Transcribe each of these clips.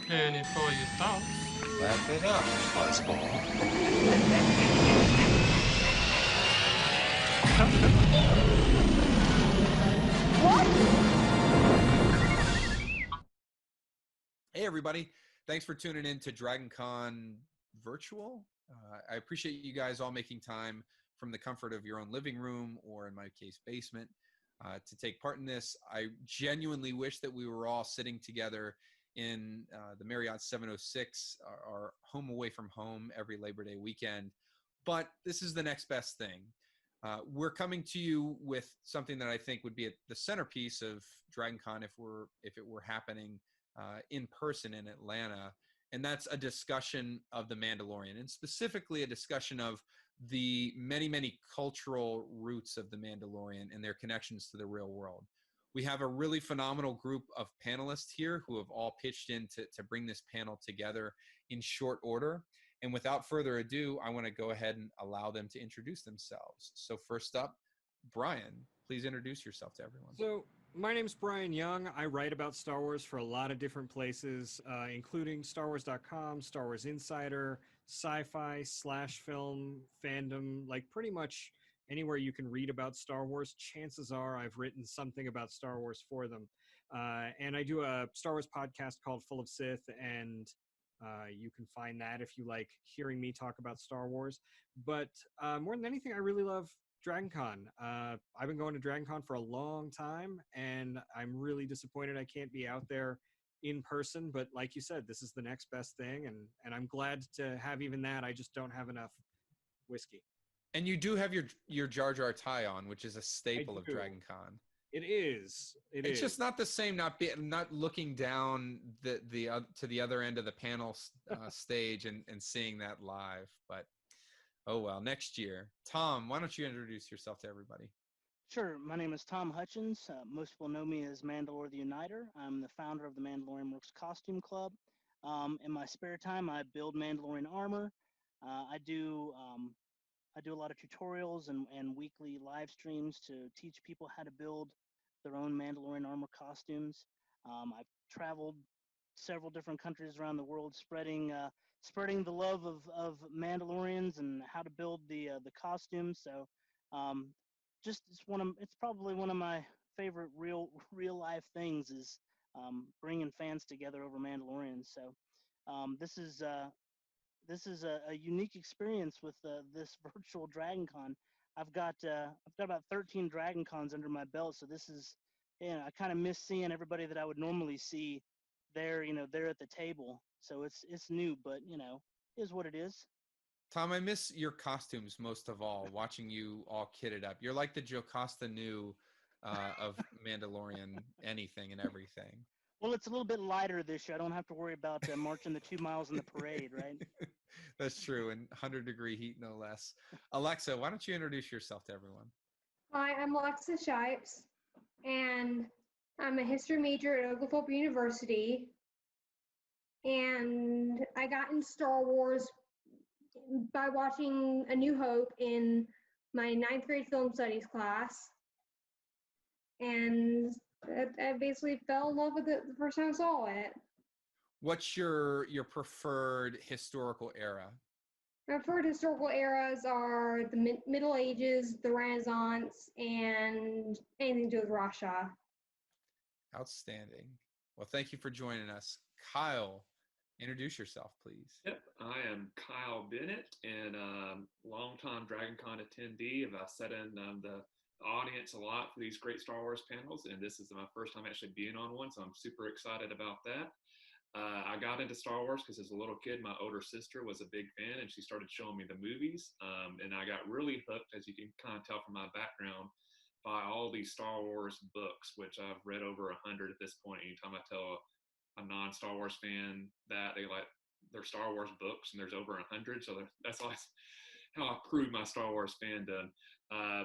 Any for your thoughts? Wrap it up, fuzzball. Hey, everybody. Thanks for tuning in to Dragon Con Virtual. I appreciate you guys all making time from the comfort of your own living room, or in my case, basement, to take part in this. I genuinely wish that we were all sitting together in the Marriott 706, our home away from home, every Labor Day weekend. But this is the next best thing. We're coming to you with something that I think would be at the centerpiece of Dragon Con if it were happening in person in Atlanta, and that's a discussion of The Mandalorian, and specifically a discussion of the many, many cultural roots of The Mandalorian and their connections to the real world. We have a really phenomenal group of panelists here who have all pitched in to bring this panel together in short order. And without further ado, I want to go ahead and allow them to introduce themselves. So first up, Brian, please introduce yourself to everyone. So my name's Brian Young. I write about Star Wars for a lot of different places, including StarWars.com, Star Wars Insider, sci-fi / film fandom, like pretty much anywhere you can read about Star Wars. Chances are I've written something about Star Wars for them. And I do a Star Wars podcast called Full of Sith, and you can find that if you like hearing me talk about Star Wars. But more than anything, I really love Dragon Con. I've been going to Dragon Con for a long time, and I'm really disappointed I can't be out there in person. But like you said, this is the next best thing, and I'm glad to have even that. I just don't have enough whiskey. And you do have your Jar Jar tie on, which is a staple of Dragon Con. It is. It's just not the same. Not looking down to the other end of the panel stage and seeing that live. But oh well, next year. Tom, why don't you introduce yourself to everybody? Sure. My name is Tom Hutchins. Most people know me as Mandalore the Uniter. I'm the founder of the Mandalorian Works Costume Club. In my spare time, I build Mandalorian armor. I do a lot of tutorials and weekly live streams to teach people how to build their own Mandalorian armor costumes. I've traveled several different countries around the world, spreading the love of Mandalorians and how to build the costumes. So, it's probably one of my favorite real life things is bringing fans together over Mandalorians. So, this is a unique experience with this virtual Dragon Con. I've got about 13 Dragon Cons under my belt, so this is, I kind of miss seeing everybody that I would normally see there, there at the table. So it's new, but is what it is. Tom, I miss your costumes most of all, watching you all kitted up. You're like the Jocasta Nu of Mandalorian anything and everything. Well, it's a little bit lighter this year. I don't have to worry about marching the 2 miles in the parade, right? That's true, and 100-degree heat, no less. Alexa, why don't you introduce yourself to everyone? Hi, I'm Alexa Shipes, and I'm a history major at Oglethorpe University. And I got in Star Wars by watching A New Hope in my 9th grade film studies class. And I basically fell in love with it the first time I saw it. What's your preferred historical era? My preferred historical eras are the Middle Ages, the Renaissance, and anything to do with Russia. Outstanding. Well, thank you for joining us. Kyle, introduce yourself, please. Yep, I am Kyle Bennett, and longtime Dragon Con attendee. I've sat in the audience a lot for these great Star Wars panels, and this is my first time actually being on one, so I'm super excited about that. I got into Star Wars because as a little kid, my older sister was a big fan, and she started showing me the movies, and I got really hooked, as you can kind of tell from my background, by all these Star Wars books, which I've read over 100 at this point. Anytime I tell a non-Star Wars fan that, they like their Star Wars books, and there's over 100, so that's always how I proved my Star Wars fandom.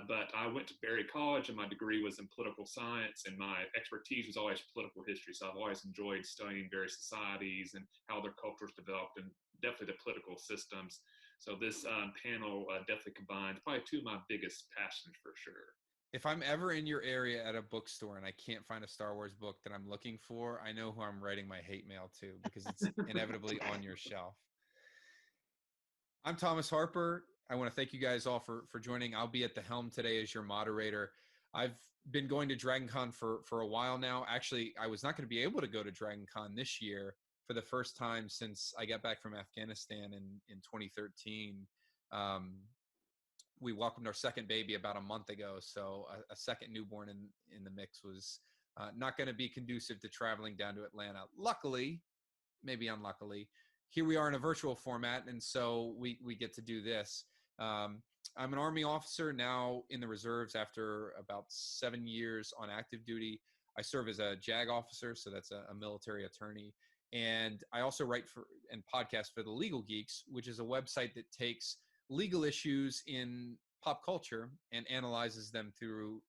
But I went to Berry College, and my degree was in political science, and my expertise was always political history. So I've always enjoyed studying various societies and how their cultures developed, and definitely the political systems. So this panel definitely combines probably two of my biggest passions for sure. If I'm ever in your area at a bookstore and I can't find a Star Wars book that I'm looking for, I know who I'm writing my hate mail to, because it's inevitably on your shelf. I'm Thomas Harper. I want to thank you guys all for joining. I'll be at the helm today as your moderator. I've been going to DragonCon for a while now. Actually, I was not going to be able to go to DragonCon this year for the first time since I got back from Afghanistan in 2013. We welcomed our second baby about a month ago, so a second newborn in the mix was not going to be conducive to traveling down to Atlanta. Luckily, maybe unluckily, here we are in a virtual format, and so we get to do this. I'm an Army officer now in the reserves after about 7 years on active duty. I serve as a JAG officer, so that's a military attorney. And I also write for and podcast for the Legal Geeks, which is a website that takes legal issues in pop culture and analyzes them through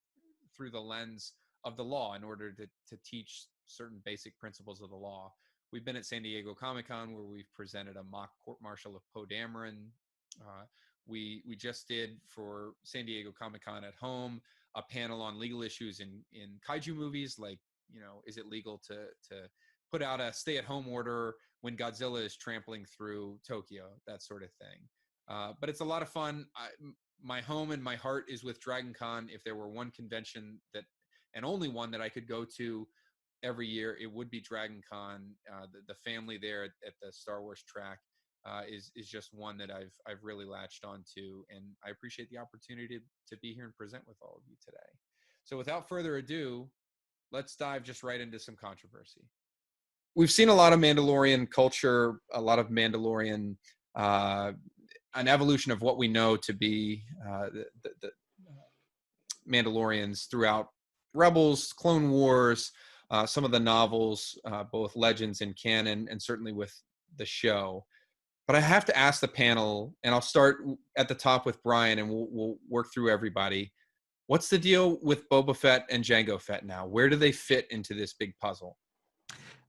the lens of the law in order to teach certain basic principles of the law. We've been at San Diego Comic-Con, where we've presented a mock court-martial of Poe Dameron. We just did for San Diego Comic-Con at home a panel on legal issues in kaiju movies, like, is it legal to put out a stay-at-home order when Godzilla is trampling through Tokyo, that sort of thing. But it's a lot of fun. My home and my heart is with DragonCon. If there were one convention and only one that I could go to every year, it would be DragonCon. The family there at the Star Wars track is just one that I've really latched onto, and I appreciate the opportunity to be here and present with all of you today. So without further ado, let's dive just right into some controversy. We've seen a lot of Mandalorian culture, a lot of Mandalorian, an evolution of what we know to be the Mandalorians throughout Rebels, Clone Wars, some of the novels, both Legends and canon, and certainly with the show. But I have to ask the panel, and I'll start at the top with Brian, and we'll work through everybody. What's the deal with Boba Fett and Jango Fett now? Where do they fit into this big puzzle?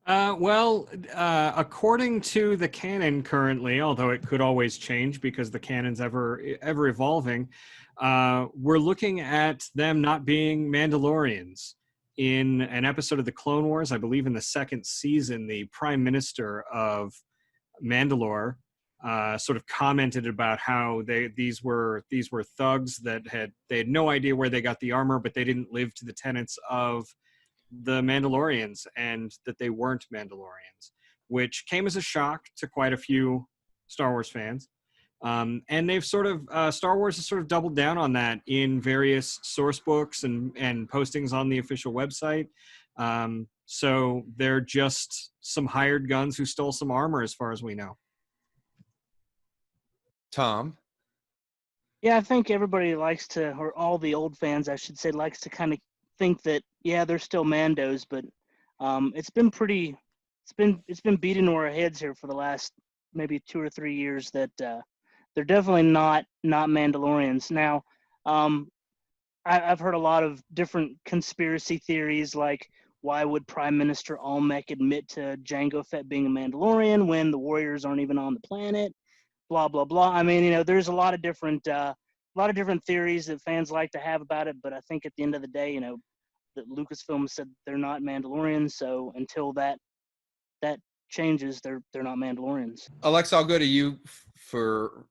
According to the canon currently, although it could always change because the canon's ever evolving, we're looking at them not being Mandalorians. In an episode of the Clone Wars, I believe in the second season, the Prime Minister of Mandalore sort of commented about how these were thugs that had no idea where they got the armor, but they didn't live to the tenets of the Mandalorians, and that they weren't Mandalorians, which came as a shock to quite a few Star Wars fans. And they've sort of, Star Wars has sort of doubled down on that in various source books and postings on the official website. So they're just some hired guns who stole some armor, as far as we know. Tom? Yeah, I think everybody likes to, or all the old fans, I should say, likes to kind of think that, yeah, they're still Mandos, but it's been beat into our heads here for the last maybe 2 or 3 years that they're definitely not Mandalorians. Now, I've heard a lot of different conspiracy theories, like why would Prime Minister Olmec admit to Jango Fett being a Mandalorian when the warriors aren't even on the planet? Blah blah blah. I mean, there's a lot of different theories that fans like to have about it, but I think at the end of the day, that Lucasfilm said they're not Mandalorians, so until that changes, they're not Mandalorians. Alexa, I'll go to you for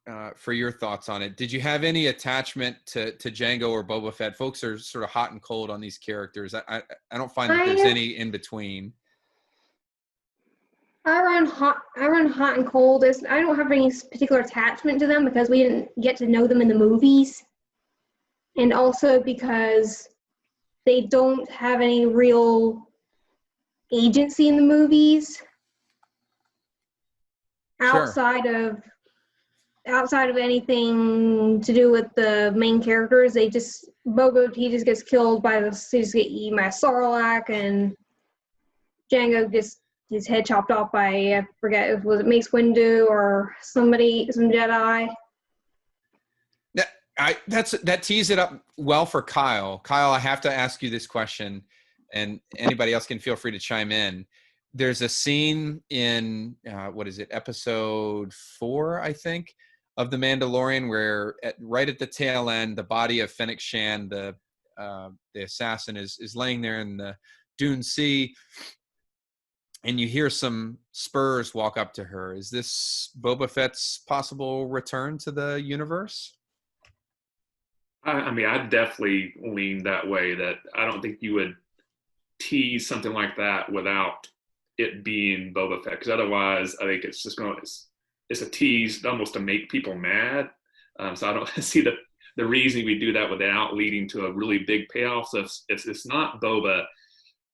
your thoughts on it. Did you have any attachment to Jango or Boba Fett? Folks are sort of hot and cold on these characters. I don't find that there's any in between. I run hot and cold. I don't have any particular attachment to them because we didn't get to know them in the movies, and also because they don't have any real agency in the movies. Sure. Outside of anything to do with the main characters, he just gets killed he just get eaten by a Sarlacc, and Jango gets his head chopped off by, I forget, was it Mace Windu or some Jedi? That tees it up well for Kyle. Kyle, I have to ask you this question, and anybody else can feel free to chime in. There's a scene in episode 4, I think, of The Mandalorian, where right at the tail end, the body of Fennec Shand, the the assassin is laying there in the Dune Sea, and you hear some Spurs walk up to her. Is this Boba Fett's possible return to the universe? I mean, I definitely lean that way, that I don't think you would tease something like that without it being Boba Fett, because otherwise I think it's just it's a tease almost to make people mad. So I don't see the reason we do that without leading to a really big payoff. So if it's not Boba,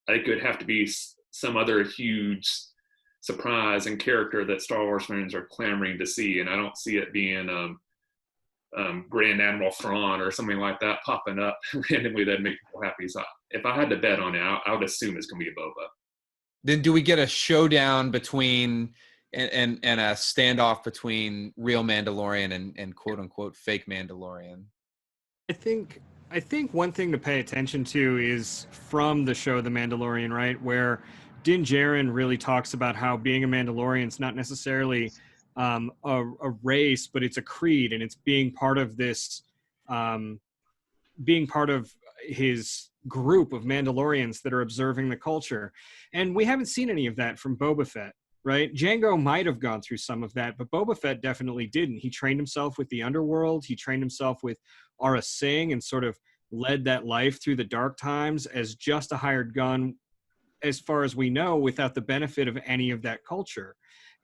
I think it would have to be some other huge surprise and character that Star Wars fans are clamoring to see, and I don't see it being Grand Admiral Thrawn or something like that popping up randomly that'd make people happy. So if I had to bet on it, I would assume it's going to be a Boba. Then do we get a showdown between and a standoff between real Mandalorian and quote unquote fake Mandalorian? I think one thing to pay attention to is from the show The Mandalorian, right, where Din Djarin really talks about how being a Mandalorian is not necessarily a race, but it's a creed, and it's being part of this, being part of his group of Mandalorians that are observing the culture. And we haven't seen any of that from Boba Fett, right? Jango might have gone through some of that, but Boba Fett definitely didn't. He trained himself with the underworld. He trained himself with Aurra Sing and sort of led that life through the dark times as just a hired gun, as far as we know, without the benefit of any of that culture.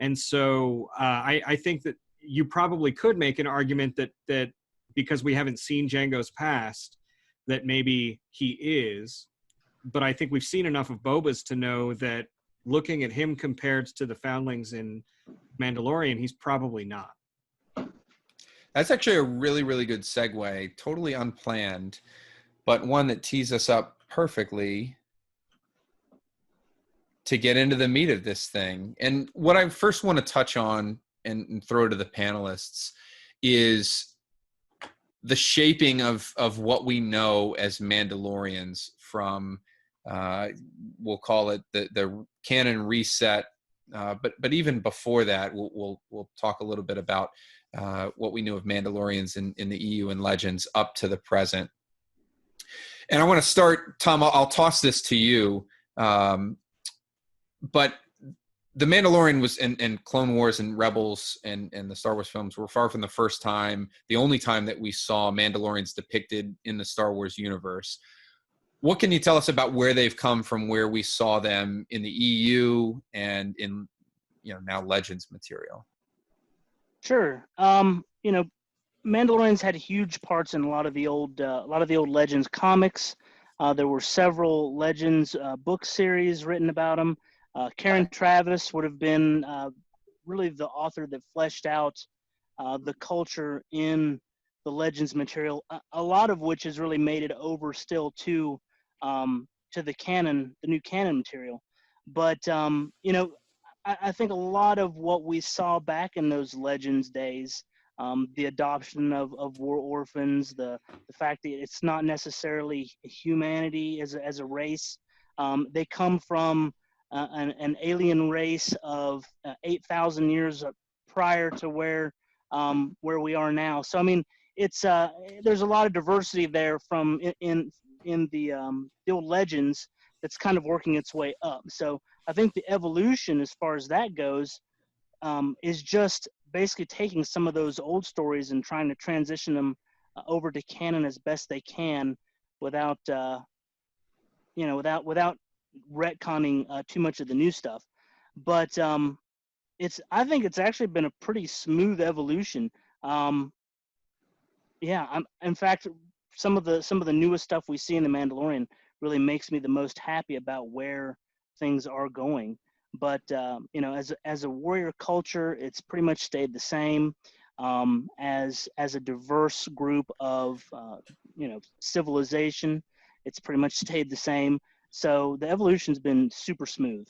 And so I think that you probably could make an argument that because we haven't seen Jango's past, that maybe he is. But I think we've seen enough of Boba's to know that looking at him compared to the foundlings in Mandalorian, he's probably not. That's actually a really, really good segue, totally unplanned, but one that tees us up perfectly to get into the meat of this thing. And what I first want to touch on and throw to the panelists is the shaping of what we know as Mandalorians from, we'll call it the canon reset, but even before that, we'll talk a little bit about what we knew of Mandalorians in the EU and Legends up to the present. And I want to start, Tom, I'll toss this to you. But the Mandalorian was, and Clone Wars and Rebels and the Star Wars films were far from the only time that we saw Mandalorians depicted in the Star Wars universe. What can you tell us about where they've come from, where we saw them in the EU and in, now Legends material? Sure. Mandalorians had huge parts in a lot of the old Legends comics. There were several Legends book series written about them. Karen Traviss would have been really the author that fleshed out the culture in the Legends material, a lot of which has really made it over still to the canon, the new canon material. But I think a lot of what we saw back in those Legends days, the adoption of war orphans, the fact that it's not necessarily humanity as a race, they come from an alien race of 8,000 years prior to where we are now. So I mean, it's there's a lot of diversity there from in the old Legends that's kind of working its way up. So I think the evolution, as far as that goes, is just basically taking some of those old stories and trying to transition them over to canon as best they can, without without retconning too much of the new stuff. But I think it's actually been a pretty smooth evolution. In fact, some of the newest stuff we see in the Mandalorian really makes me the most happy about where things are going. But as a warrior culture, it's pretty much stayed the same. As a diverse group of civilization, it's pretty much stayed the same. So the evolution's been super smooth.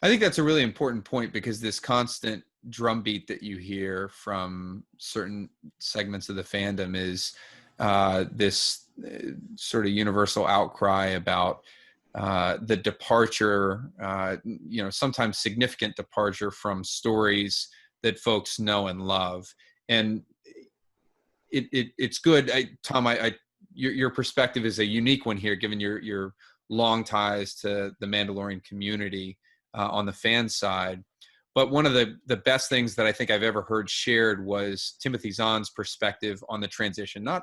I think that's a really important point, because this constant drumbeat that you hear from certain segments of the fandom is this sort of universal outcry about the departure, sometimes significant departure from stories that folks know and love. And it's good. Tom, I your perspective is a unique one here, given your long ties to the Mandalorian community on the fan side. But one of the best things that I think I've ever heard shared was Timothy Zahn's perspective on the transition, not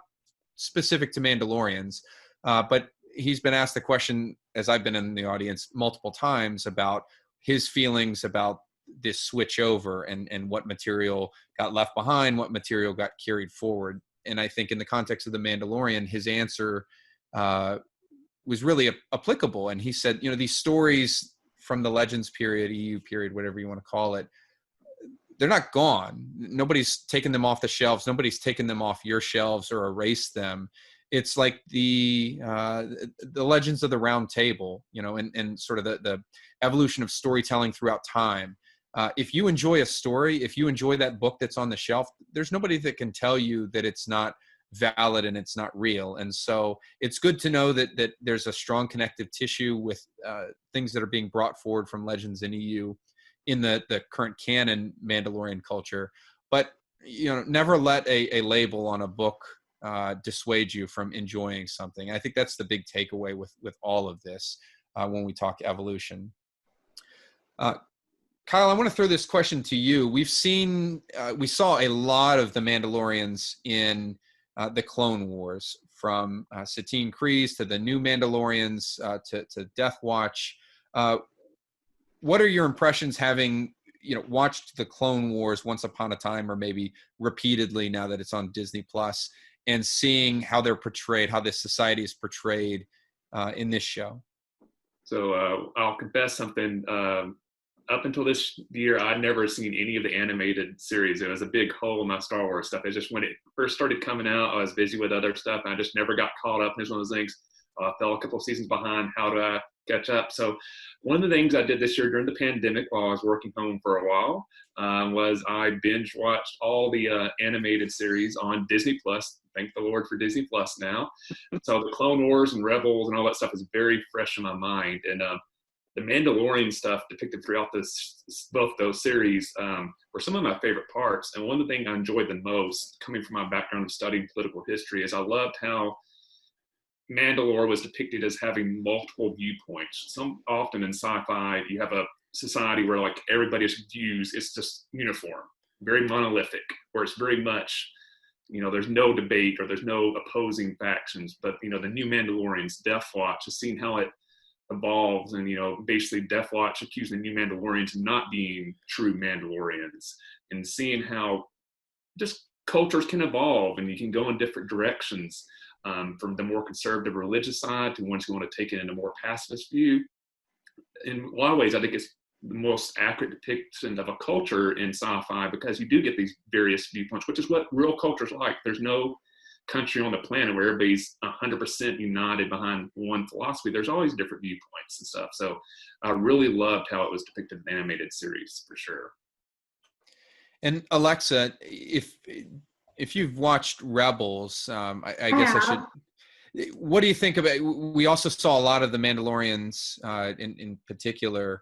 specific to Mandalorians, but he's been asked the question, as I've been in the audience multiple times, about his feelings about this switch over and what material got left behind, what material got carried forward. And I think in the context of The Mandalorian, his answer was really applicable. And he said, these stories from the Legends period, EU period, whatever you want to call it, they're not gone. Nobody's taken them off the shelves. Nobody's taken them off your shelves or erased them. It's like the Legends of the Round Table, and sort of the evolution of storytelling throughout time. If you enjoy a story, if you enjoy that book that's on the shelf, there's nobody that can tell you that it's not valid and it's not real. And so it's good to know that there's a strong connective tissue with things that are being brought forward from Legends and EU in the current canon Mandalorian culture. But never let a label on a book dissuade you from enjoying something. I think that's the big takeaway with all of this when we talk evolution. Kyle, I want to throw this question to you. We saw a lot of the Mandalorians in the Clone Wars, from Satine Kryze to the new Mandalorians to Death Watch. What are your impressions, having watched the Clone Wars once upon a time, or maybe repeatedly now that it's on Disney Plus, and seeing how they're portrayed, how this society is portrayed in this show? So I'll confess something. Up until this year, I'd never seen any of the animated series. It was a big hole in my Star Wars stuff. It just, when it first started coming out, I was busy with other stuff, and I just never got caught up. And it's one of those things, I fell a couple of seasons behind. How do I catch up? So one of the things I did this year during the pandemic, while I was working home for a while, was I binge watched all the animated series on Disney Plus. Thank the Lord for Disney Plus now. So the Clone Wars and Rebels and all that stuff is very fresh in my mind. And the Mandalorian stuff depicted throughout both those series were some of my favorite parts. And one of the things I enjoyed the most, coming from my background of studying political history, is I loved how Mandalore was depicted as having multiple viewpoints. Often in sci-fi, you have a society where like everybody's views is just uniform, very monolithic, where it's very much, there's no debate or there's no opposing factions. But the new Mandalorians, Death Watch, has seen how it evolves, and basically Death Watch accusing the new Mandalorians of not being true Mandalorians, and seeing how just cultures can evolve and you can go in different directions, from the more conservative religious side to ones who want to take it in a more pacifist view. In a lot of ways, I think it's the most accurate depiction of a culture in sci-fi, because you do get these various viewpoints, which is what real culture's like. There's no country on the planet where everybody's 100% united behind one philosophy. There's always different viewpoints and stuff. So I really loved how it was depicted in the animated series, for sure. And Alexa, if you've watched Rebels, I guess I should. What do you think about? We also saw a lot of the Mandalorians, in particular,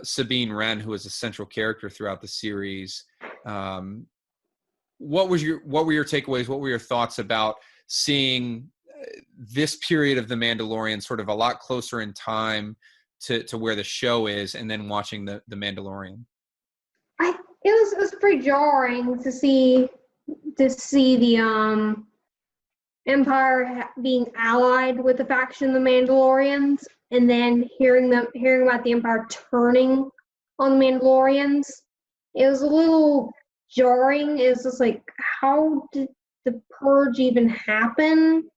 Sabine Wren, who was a central character throughout the series. What were your takeaways? What were your thoughts about seeing this period of the Mandalorian sort of a lot closer in time to where the show is, and then watching the Mandalorian? It was pretty jarring to see the Empire being allied with the faction the Mandalorians, and then hearing about the Empire turning on the Mandalorians. It was a little jarring. It's just like, how did the purge even happen?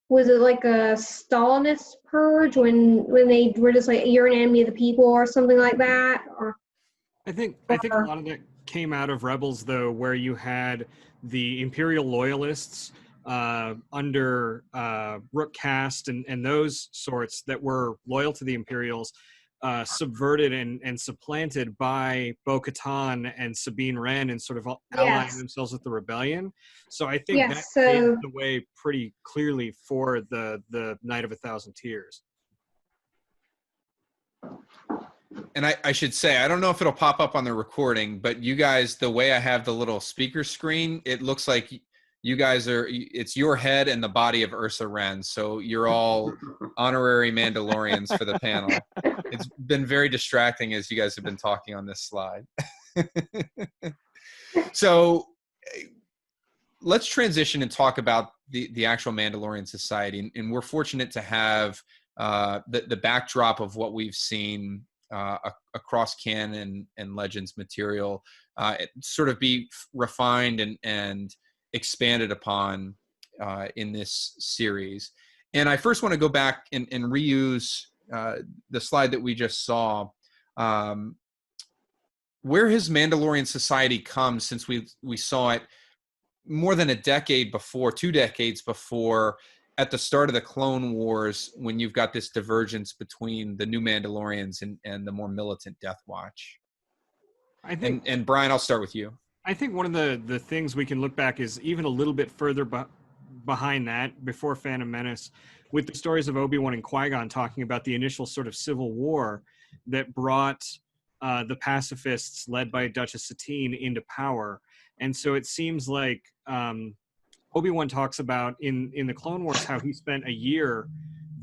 Was it like a Stalinist purge when they were just like, you're an enemy of the people or something like that? Or I think a lot of that came out of Rebels, though, where you had the Imperial loyalists under Rook Cast and those sorts that were loyal to the Imperials, subverted and supplanted by Bo-Katan and Sabine Wren, and sort of allying themselves with the rebellion. So I think that paved the way pretty clearly for the Night of 1,000 Tears. And I should say, I don't know if it'll pop up on the recording, but you guys, the way I have the little speaker screen, it looks like you guys it's your head and the body of Ursa Wren. So you're all honorary Mandalorians for the panel. It's been very distracting as you guys have been talking on this slide. So let's transition and talk about the actual Mandalorian society. And we're fortunate to have the backdrop of what we've seen across canon and Legends material sort of be refined and expanded upon in this series. And I first want to go back and reuse the slide that we just saw. Where has Mandalorian society come since we saw it more than a decade before, 2 decades before, at the start of the Clone Wars, when you've got this divergence between the new Mandalorians and the more militant Death Watch? I think, and Brian, I'll start with you. I think one of the things we can look back is even a little bit further behind that, before Phantom Menace, with the stories of Obi-Wan and Qui-Gon talking about the initial sort of civil war that brought the pacifists led by Duchess Satine into power. And so it seems like Obi-Wan talks about in the Clone Wars how he spent a year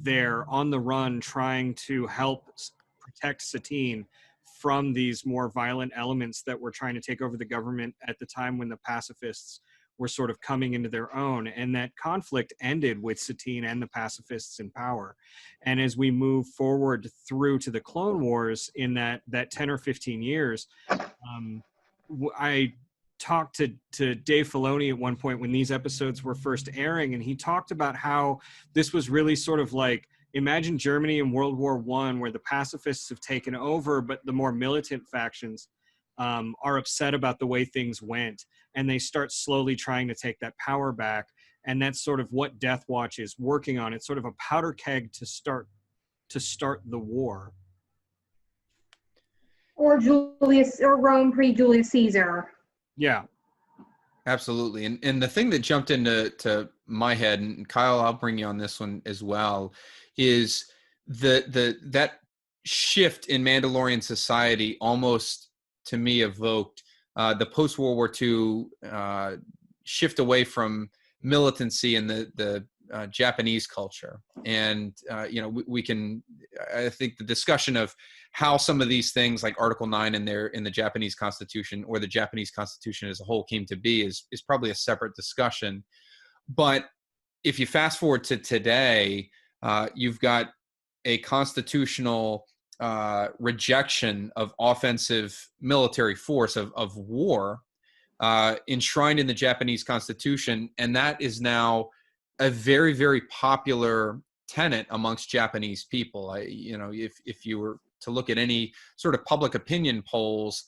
there on the run trying to help protect Satine from these more violent elements that were trying to take over the government at the time when the pacifists were sort of coming into their own. And that conflict ended with Satine and the pacifists in power. And as we move forward through to the Clone Wars in that 10 or 15 years, I talked to Dave Filoni at one point when these episodes were first airing, and he talked about how this was really sort of like, imagine Germany in World War I, where the pacifists have taken over, but the more militant factions are upset about the way things went, and they start slowly trying to take that power back. And that's sort of what Death Watch is working on. It's sort of a powder keg to start the war. Or Rome pre-Julius Caesar. Yeah, absolutely. And the thing that jumped into my head, and Kyle, I'll bring you on this one as well, is that shift in Mandalorian society almost, to me, evoked the post-World War II shift away from militancy and the Japanese culture. And we can, I think the discussion of how some of these things like Article 9 in the Japanese Constitution, or the Japanese Constitution as a whole, came to be is probably a separate discussion. But if you fast forward to today, you've got a constitutional rejection of offensive military force, of war, enshrined in the Japanese Constitution. And that is now a very, very popular tenet amongst Japanese people. If you were to look at any sort of public opinion polls,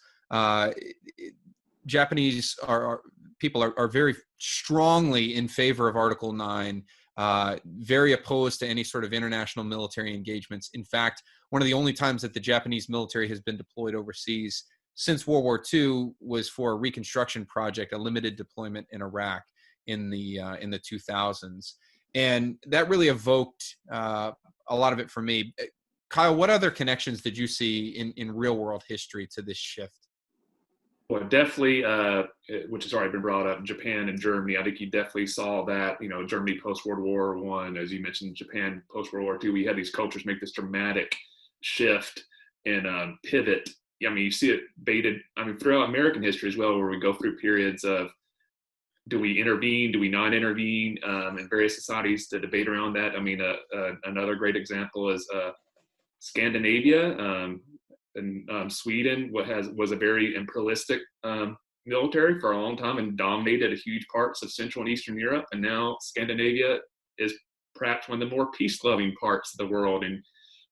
Japanese people are very strongly in favor of Article 9, very opposed to any sort of international military engagements. In fact, one of the only times that the Japanese military has been deployed overseas since World War II was for a reconstruction project, a limited deployment in Iraq in the 2000s. And that really evoked a lot of it for me. Kyle, what other connections did you see in real world history to this shift? Well, definitely, which has already been brought up, Japan and Germany. I think you definitely saw that, Germany post-World War I, as you mentioned, Japan post-World War II, we had these cultures make this dramatic shift and pivot. I mean, you see it baited, throughout American history as well, where we go through periods of, do we intervene, do we not intervene, in various societies, the debate around that. Another great example is Scandinavia. And Sweden was a very imperialistic military for a long time and dominated huge parts of Central and Eastern Europe. And now Scandinavia is perhaps one of the more peace-loving parts of the world. And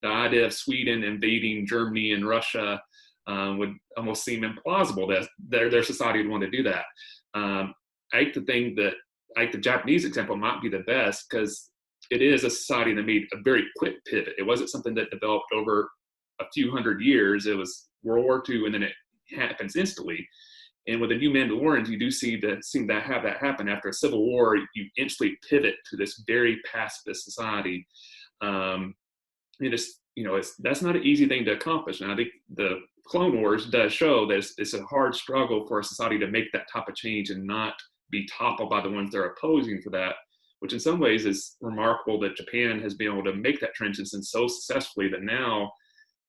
the idea of Sweden invading Germany and Russia would almost seem implausible that their society would want to do that. I think the Japanese example might be the best, because it is a society that made a very quick pivot. It wasn't something that developed over a few hundred years. It was World War II, and then it happens instantly. And with the new Mandalorians, you do seem to have that happen after a civil war. You instantly pivot to this very pacifist society. That's not an easy thing to accomplish. And I think the Clone Wars does show that it's a hard struggle for a society to make that type of change and not be toppled by the ones they're opposing for that, which in some ways is remarkable that Japan has been able to make that transition so successfully that now,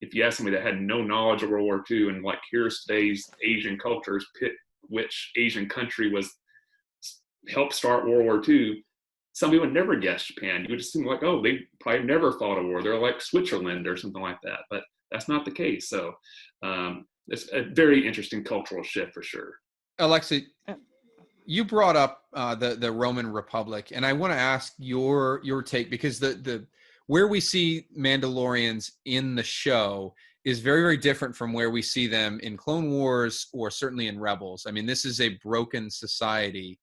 if you ask somebody that had no knowledge of World War II and like, here's today's Asian cultures, pick which Asian country was helped start World War II, some people would never guess Japan. You would assume like, oh, they probably never fought a war. They're like Switzerland or something like that. But that's not the case. So it's a very interesting cultural shift for sure. Alexa, you brought up the Roman Republic, and I want to ask your take, because the where we see Mandalorians in the show is very, very different from where we see them in Clone Wars or certainly in Rebels. I mean, this is a broken society.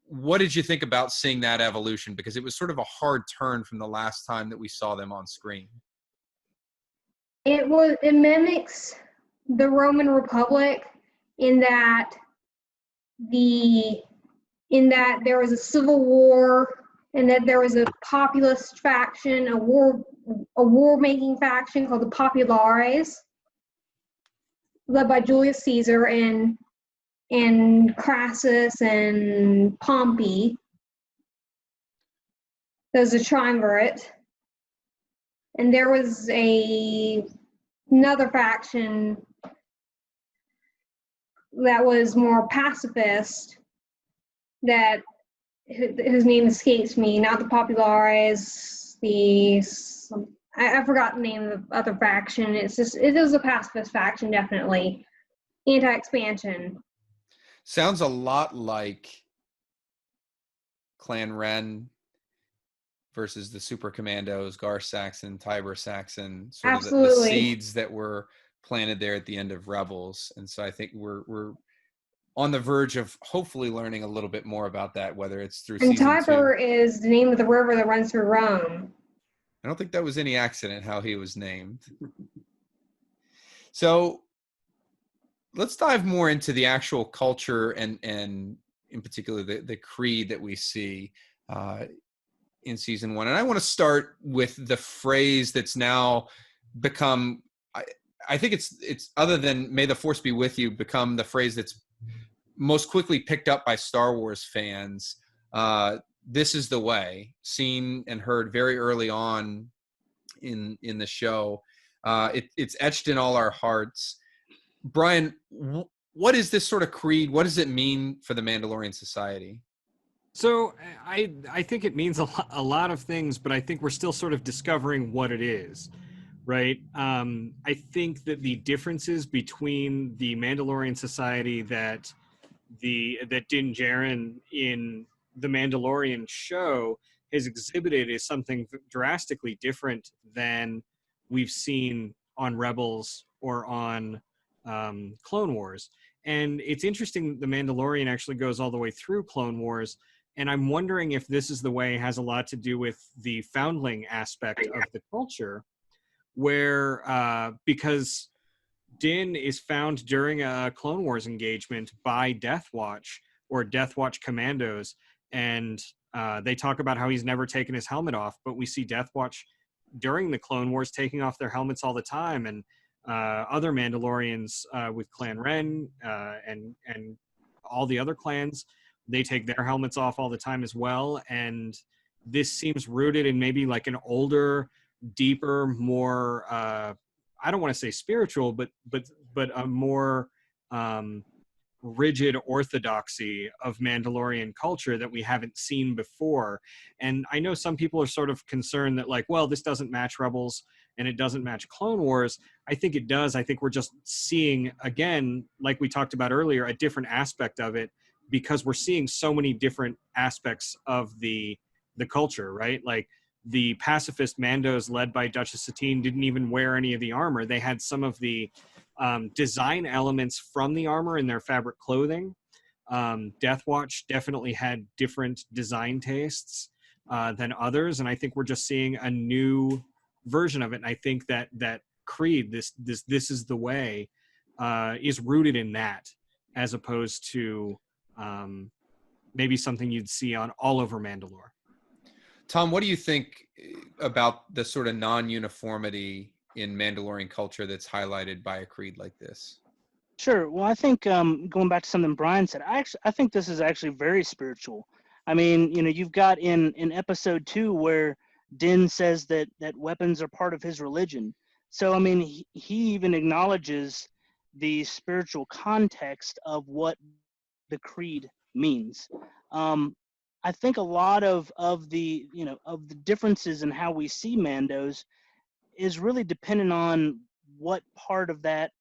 What did you think about seeing that evolution? Because it was sort of a hard turn from the last time that we saw them on screen. It mimics the Roman Republic in that there was a civil war, and that there was a populist faction, a war-making faction called the Populares, led by Julius Caesar and Crassus and Pompey. There's a triumvirate. And there was another faction that was more pacifist, that whose name escapes me, not the Populares, I forgot the name of the other faction. It is a pacifist faction, definitely. Anti-expansion. Sounds a lot like Clan Ren versus the Super Commandos, Gar Saxon, Tiber Saxon, sort of the seeds that were planted there at the end of Rebels. And so I think we're on the verge of hopefully learning a little bit more about that, whether it's through season 2. And Tiber is the name of the river that runs through Rome. I don't think that was any accident how he was named. So let's dive more into the actual culture and in particular the creed that we see in season 1. And I want to start with the phrase that's now become, I think it's other than "May the Force be with you," become the phrase that's most quickly picked up by Star Wars fans. This is the way, seen and heard very early on in the show. It's etched in all our hearts. Brian, what is this sort of creed? What does it mean for the Mandalorian society? So I think it means a lot of things, but I think we're still sort of discovering what it is, right? I think that the differences between the Mandalorian society that Din Djarin in the Mandalorian show has exhibited is something drastically different than we've seen on Rebels or on Clone Wars. And it's interesting that the Mandalorian actually goes all the way through Clone Wars. And I'm wondering if this is the way has a lot to do with the foundling aspect of the culture, where because Din is found during a Clone Wars engagement by Death Watch or Death Watch commandos, and they talk about how he's never taken his helmet off, but we see Death Watch during the Clone Wars taking off their helmets all the time, and other Mandalorians with Clan Ren and all the other clans, they take their helmets off all the time as well. And this seems rooted in maybe like an older, deeper, more I don't want to say spiritual, but a more rigid orthodoxy of Mandalorian culture that we haven't seen before. And I know some people are sort of concerned that like, well, this doesn't match Rebels and it doesn't match Clone Wars. I think it does. I think we're just seeing, again, like we talked about earlier, a different aspect of it, because we're seeing so many different aspects of the culture, right? Like the pacifist Mandos led by Duchess Satine didn't even wear any of the armor. They had some of the design elements from the armor in their fabric clothing. Death Watch definitely had different design tastes than others, and I think we're just seeing a new version of it. And I think that creed, this is the way, is rooted in that, as opposed to maybe something you'd see on all over Mandalore. Tom, what do you think about the sort of non-uniformity in Mandalorian culture that's highlighted by a creed like this? Sure. Well, I think going back to something Brian said, I think this is actually very spiritual. I mean, you've got in episode 2 where Din says that weapons are part of his religion. So I mean, he even acknowledges the spiritual context of what the creed means. Um, I think a lot of the of the differences in how we see Mandos is really dependent on what part of that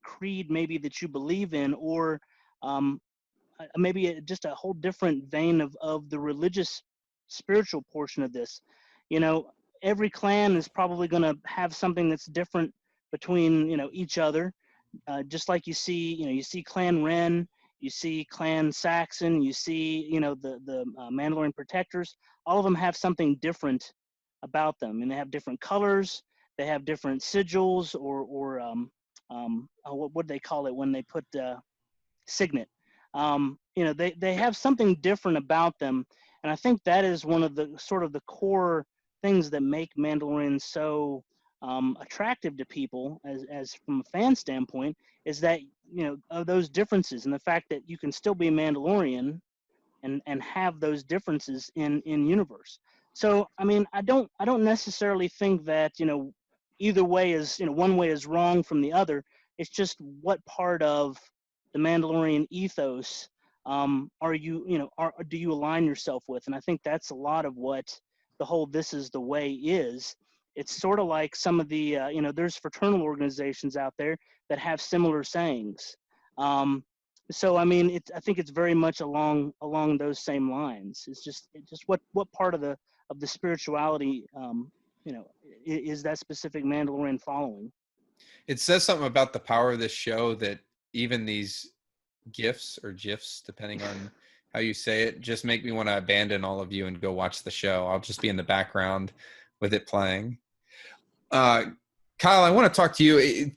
creed maybe that you believe in, or um, maybe just a whole different vein of the religious spiritual portion of this. You know, every clan is probably going to have something that's different between each other, just like you see Clan Ren, you see Clan Saxon, you see the Mandalorian protectors. All of them have something different about them, and they have different colors. They have different sigils, or what do they call it when they put signet. They have something different about them, and I think that is one of the sort of the core things that make Mandalorians so attractive to people as from a fan standpoint, is that of those differences, and the fact that you can still be a Mandalorian and have those differences in universe. So I mean, I don't necessarily think that either way is one way is wrong from the other. It's just what part of the Mandalorian ethos are you do you align yourself with? And I think that's a lot of what the whole "this is the way" is. It's sort of like some of the there's fraternal organizations out there that have similar sayings. So I mean, I think it's very much along those same lines. It's just what part of the spirituality is that specific Mandalorian following. It says something about the power of this show that even these gifs or gifs, depending on how you say it, just make me want to abandon all of you and go watch the show. I'll just be in the background with it playing. Kyle, I want to talk to you.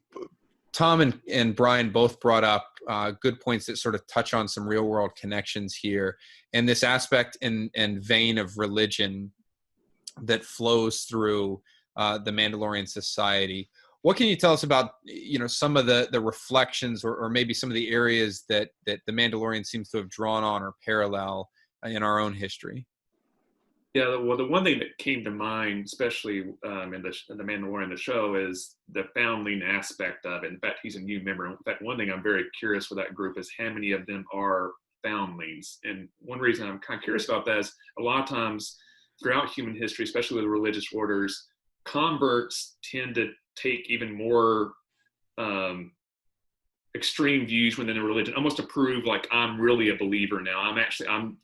Tom and Brian both brought up good points that sort of touch on some real world connections here, and this aspect and vein of religion that flows through the Mandalorian society. What can you tell us about some of the reflections or maybe some of the areas that the Mandalorian seems to have drawn on or parallel in our own history? Yeah, well, the one thing that came to mind, especially in the Mandalorian, the show, is the foundling aspect of it. In fact, he's a new member. In fact, one thing I'm very curious with that group is how many of them are foundlings. And one reason I'm kind of curious about that is a lot of times throughout human history, especially with religious orders, converts tend to take even more extreme views within the religion, almost to prove like I'm really a believer now. I'm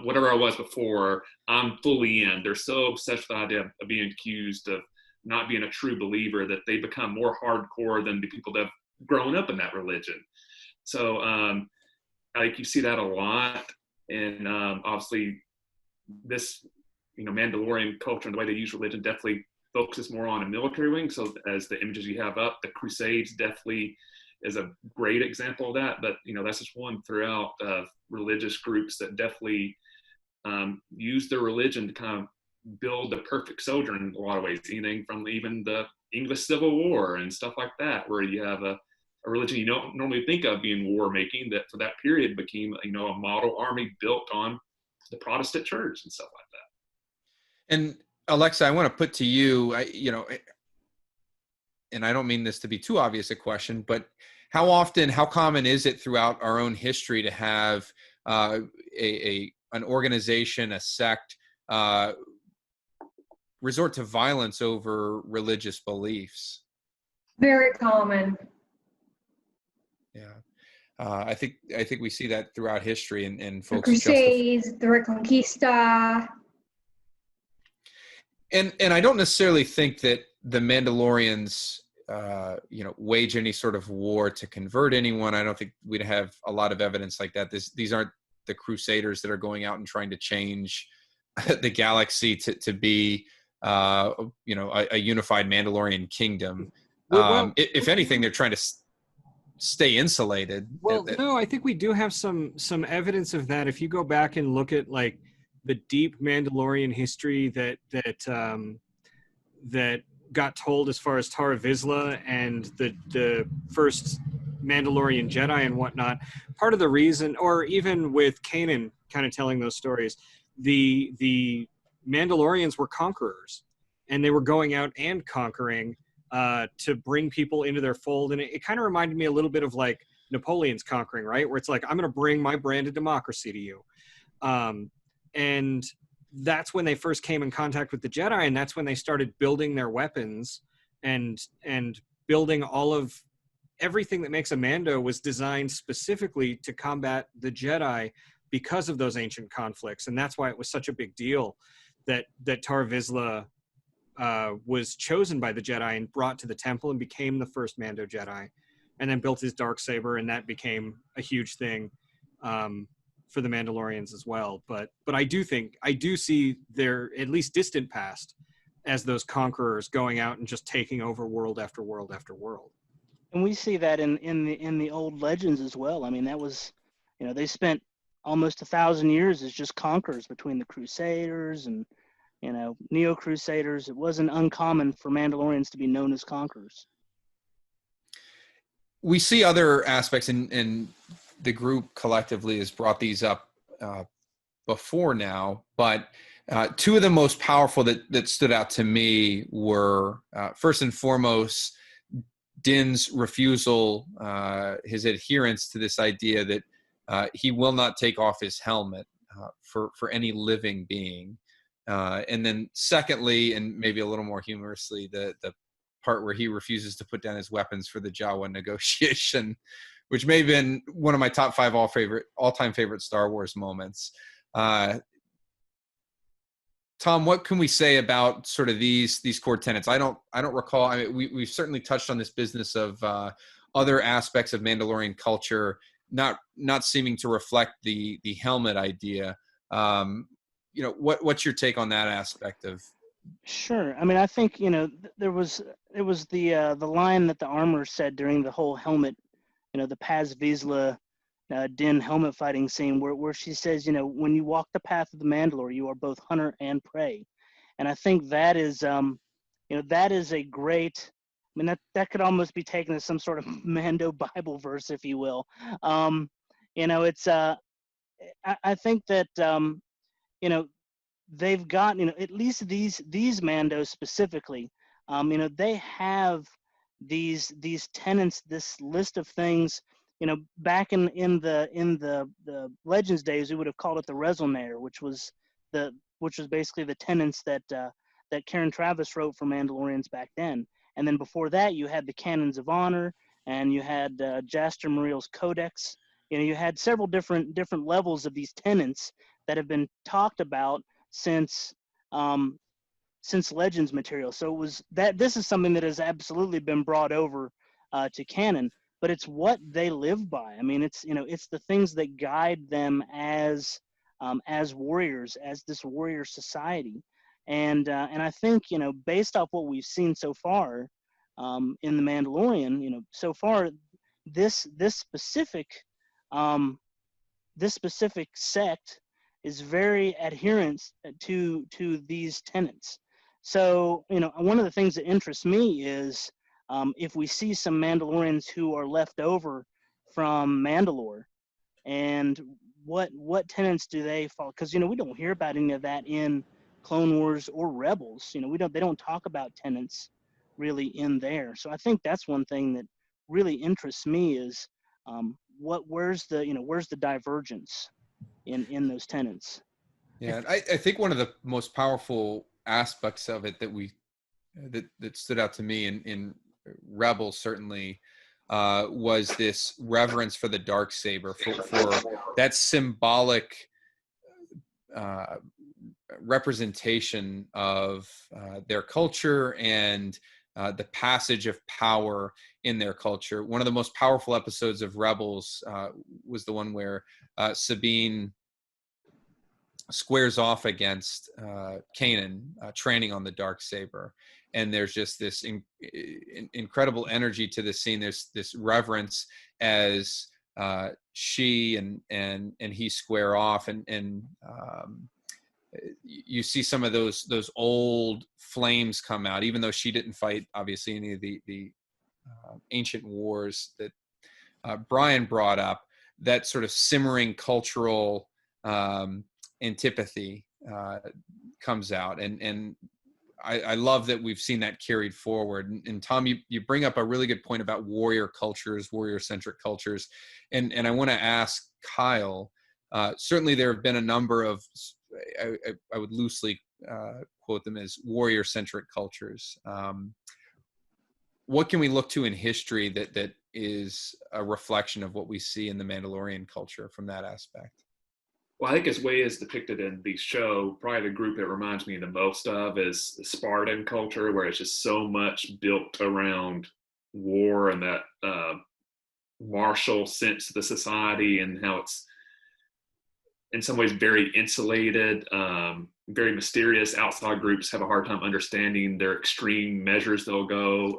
whatever I was before, I'm fully in. They're so obsessed with the idea of being accused of not being a true believer that they become more hardcore than the people that have grown up in that religion. So like you see that a lot, and obviously this Mandalorian culture and the way they use religion definitely focuses more on a military wing. So as the images you have up, the Crusades definitely is a great example of that. But that's just one throughout religious groups that definitely use their religion to kind of build the perfect soldier in a lot of ways. Anything from even the English Civil War and stuff like that, where you have a religion you don't normally think of being war making, that for that period became a model army built on the Protestant church and stuff like that. And Alexa, I want to put to you, and I don't mean this to be too obvious a question, but how common is it throughout our own history to have an organization, a sect, resort to violence over religious beliefs? Very common. Yeah. I think we see that throughout history, and The folks Crusades, the Reconquista. And I don't necessarily think that the Mandalorians, wage any sort of war to convert anyone. I don't think we'd have a lot of evidence like that. These aren't the Crusaders that are going out and trying to change the galaxy to be, a unified Mandalorian kingdom. If anything, they're trying to stay insulated. Well, no, I think we do have some evidence of that. If you go back and look at like the deep Mandalorian history that got told as far as Tara Vizsla and the first Mandalorian Jedi and whatnot, part of the reason, or even with Kanan kind of telling those stories, the Mandalorians were conquerors, and they were going out and conquering to bring people into their fold. And it kind of reminded me a little bit of like Napoleon's conquering, right? Where it's like, I'm going to bring my brand of democracy to you. And that's when they first came in contact with the Jedi, and that's when they started building their weapons and building all of everything that makes a Mando was designed specifically to combat the Jedi because of those ancient conflicts. And that's why it was such a big deal that Tar Vizsla was chosen by the Jedi and brought to the temple and became the first Mando Jedi, and then built his Darksaber, and that became a huge thing for the Mandalorians as well. But I do see their at least distant past as those conquerors going out and just taking over world after world after world. And we see that in the old legends as well. I mean, that was, they spent almost 1,000 years as just conquerors between the Crusaders and, Neo-Crusaders. It wasn't uncommon for Mandalorians to be known as conquerors. We see other aspects, and the group collectively has brought these up before now, but two of the most powerful that stood out to me were, first and foremost, Din's refusal, his adherence to this idea that he will not take off his helmet for any living being. And then secondly, and maybe a little more humorously, the part where he refuses to put down his weapons for the Jawa negotiation, which may have been one of my top 5 all-time favorite Star Wars moments. Tom, what can we say about sort of these core tenets? I don't recall. I mean, we've certainly touched on this business of other aspects of Mandalorian culture not seeming to reflect the helmet idea. What's your take on that aspect of? Sure. I mean, I think it was the line that the armor said during the whole helmet, the Paz Vizsla Din helmet fighting scene where she says, when you walk the path of the Mandalore, you are both hunter and prey. And I think that is, that is a great, I mean, that could almost be taken as some sort of Mando Bible verse, if you will. It's, I think that, they've got, at least these Mandos specifically, they have these tenets, this list of things. Back in the Legends days, we would have called it the Resonator, which was basically the tenets that Karen Travis wrote for Mandalorians back then. And then before that, you had the Canons of Honor, and you had Jaster Muriel's Codex. You had several different levels of these tenets that have been talked about since Legends material. So it was that this is something that has absolutely been brought over to canon. But it's what they live by. I mean, it's it's the things that guide them as warriors, as this warrior society, and I think based off what we've seen so far in the Mandalorian, so far this specific sect is very adherent to these tenets. So one of the things that interests me is if we see some Mandalorians who are left over from Mandalore, and what tenets do they follow? Because we don't hear about any of that in Clone Wars or Rebels. They don't talk about tenets really in there. So I think that's one thing that really interests me is where's the divergence in those tenets. Yeah, I think one of the most powerful aspects of it that stood out to me in Rebels certainly was this reverence for the Darksaber, for that symbolic representation of their culture and the passage of power in their culture. One of the most powerful episodes of Rebels was the one where Sabine squares off against Kanan training on the Darksaber. And there's just this incredible energy to the scene. There's this reverence as she and he square off, and you see some of those old flames come out, even though she didn't fight obviously any of the ancient wars that Brian brought up, that sort of simmering cultural antipathy comes out, and I love that we've seen that carried forward. And Tom, you bring up a really good point about warrior cultures, warrior-centric cultures, and I want to ask Kyle. Certainly, there have been a number of, I would loosely quote them as warrior-centric cultures. What can we look to in history that is a reflection of what we see in the Mandalorian culture from that aspect? Well, I think as way is depicted in the show, probably the group it reminds me the most of is the Spartan culture, where it's just so much built around war and that martial sense of the society, and how it's in some ways very insulated, very mysterious. Outside groups have a hard time understanding their extreme measures they'll go.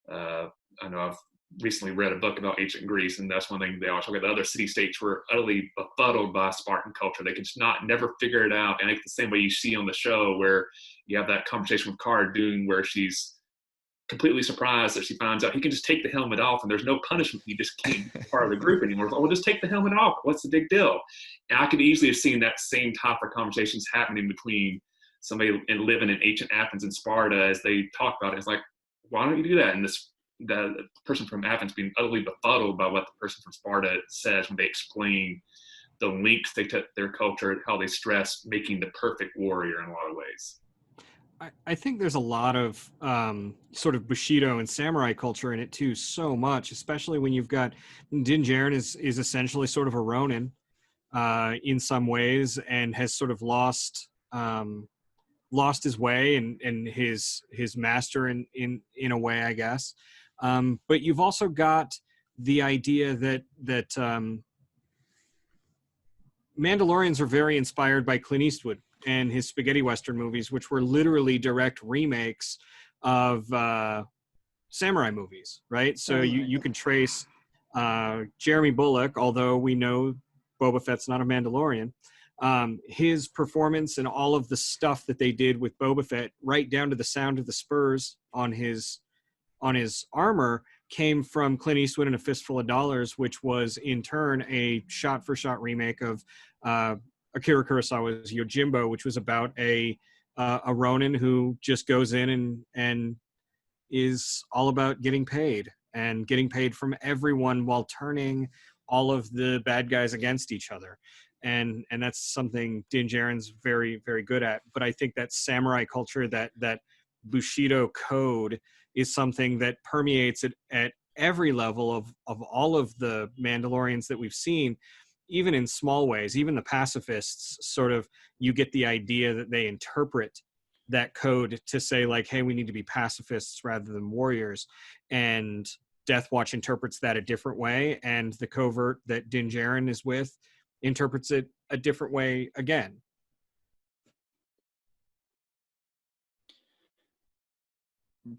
I know I've recently read a book about ancient Greece, and that's one thing they always talk about. The other city-states were utterly befuddled by Spartan culture. They could just never figure it out. And I think the same way you see on the show, where you have that conversation with Cara Dune, where she's completely surprised that she finds out he can just take the helmet off and there's no punishment. He just can't be part of the group anymore. Well, just take the helmet off. What's the big deal? And I could easily have seen that same type of conversations happening between somebody living in ancient Athens and Sparta as they talk about it. It's like, why don't you do that? And the person from Athens being utterly befuddled by what the person from Sparta says when they explain the links they took their culture, how they stress making the perfect warrior in a lot of ways. I think there's a lot of sort of Bushido and samurai culture in it too, so much, especially when you've got Din Djarin is essentially sort of a Ronin in some ways, and has sort of lost his way and his master in a way, I guess. But you've also got the idea that Mandalorians are very inspired by Clint Eastwood and his spaghetti western movies, which were literally direct remakes of samurai movies, right? So you can trace Jeremy Bulloch, although we know Boba Fett's not a Mandalorian, his performance and all of the stuff that they did with Boba Fett, right down to the sound of the spurs on his armor, came from Clint Eastwood and A Fistful of Dollars, which was in turn a shot-for-shot remake of Akira Kurosawa's Yojimbo, which was about a Ronin who just goes in and is all about getting paid from everyone while turning all of the bad guys against each other. And that's something Din Djarin's very, very good at. But I think that samurai culture, that Bushido code, is something that permeates it at every level of all of the Mandalorians that we've seen, even in small ways. Even the pacifists, sort of, you get the idea that they interpret that code to say, like, hey, we need to be pacifists rather than warriors. And Death Watch interprets that a different way, and the covert that Din Djarin is with interprets it a different way again.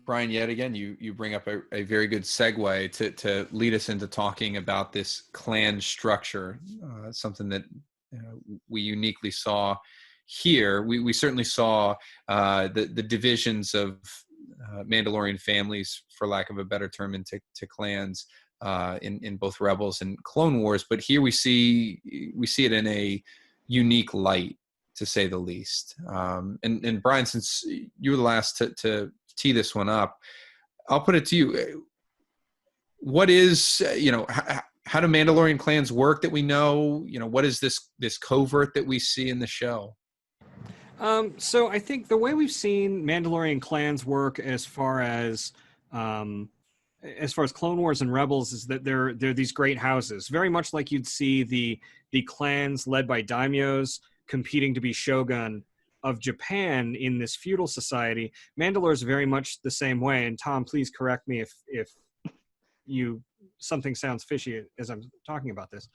Brian, yet again, you bring up a very good segue to lead us into talking about this clan structure, something that we uniquely saw here. We certainly saw the divisions of Mandalorian families, for lack of a better term, into clans in both Rebels and Clone Wars. But here we see it in a unique light, to say the least. And Brian, since you were the last to tee this one up, I'll put it to you. What is, how do Mandalorian clans work that we know? What is this covert that we see in the show? So I think the way we've seen Mandalorian clans work as far as Clone Wars and Rebels is that they're these great houses, very much like you'd see the clans led by daimyos competing to be shogun of Japan in this feudal society. Mandalore is very much the same way. And Tom, please correct me if something sounds fishy as I'm talking about this.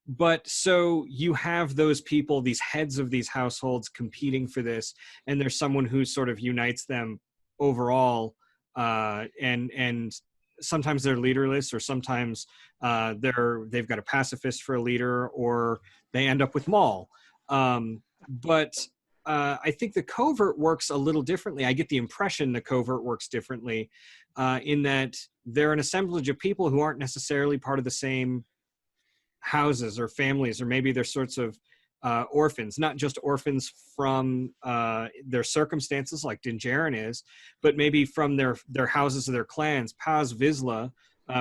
But so you have those people, these heads of these households competing for this, and there's someone who sort of unites them overall. And sometimes they're leaderless, or sometimes they've got a pacifist for a leader, or they end up with Maul. But I think the covert works a little differently. I get the impression the covert works differently. in that they're an assemblage of people who aren't necessarily part of the same houses or families, or maybe they're sorts of orphans, not just orphans from their circumstances like Din Djarin is, but maybe from their houses or their clans. Paz Vizsla,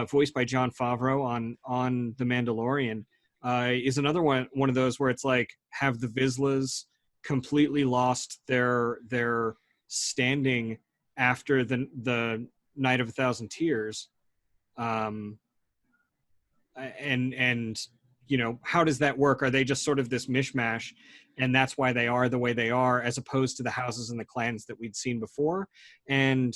voiced by Jon Favreau on The Mandalorian, is another one of those where it's like, have the Vizslas completely lost their standing after the Night of a Thousand Tears? And you know, how does that work? Are they just sort of this mishmash, and that's why they are the way they are, as opposed to the houses and the clans that we'd seen before? And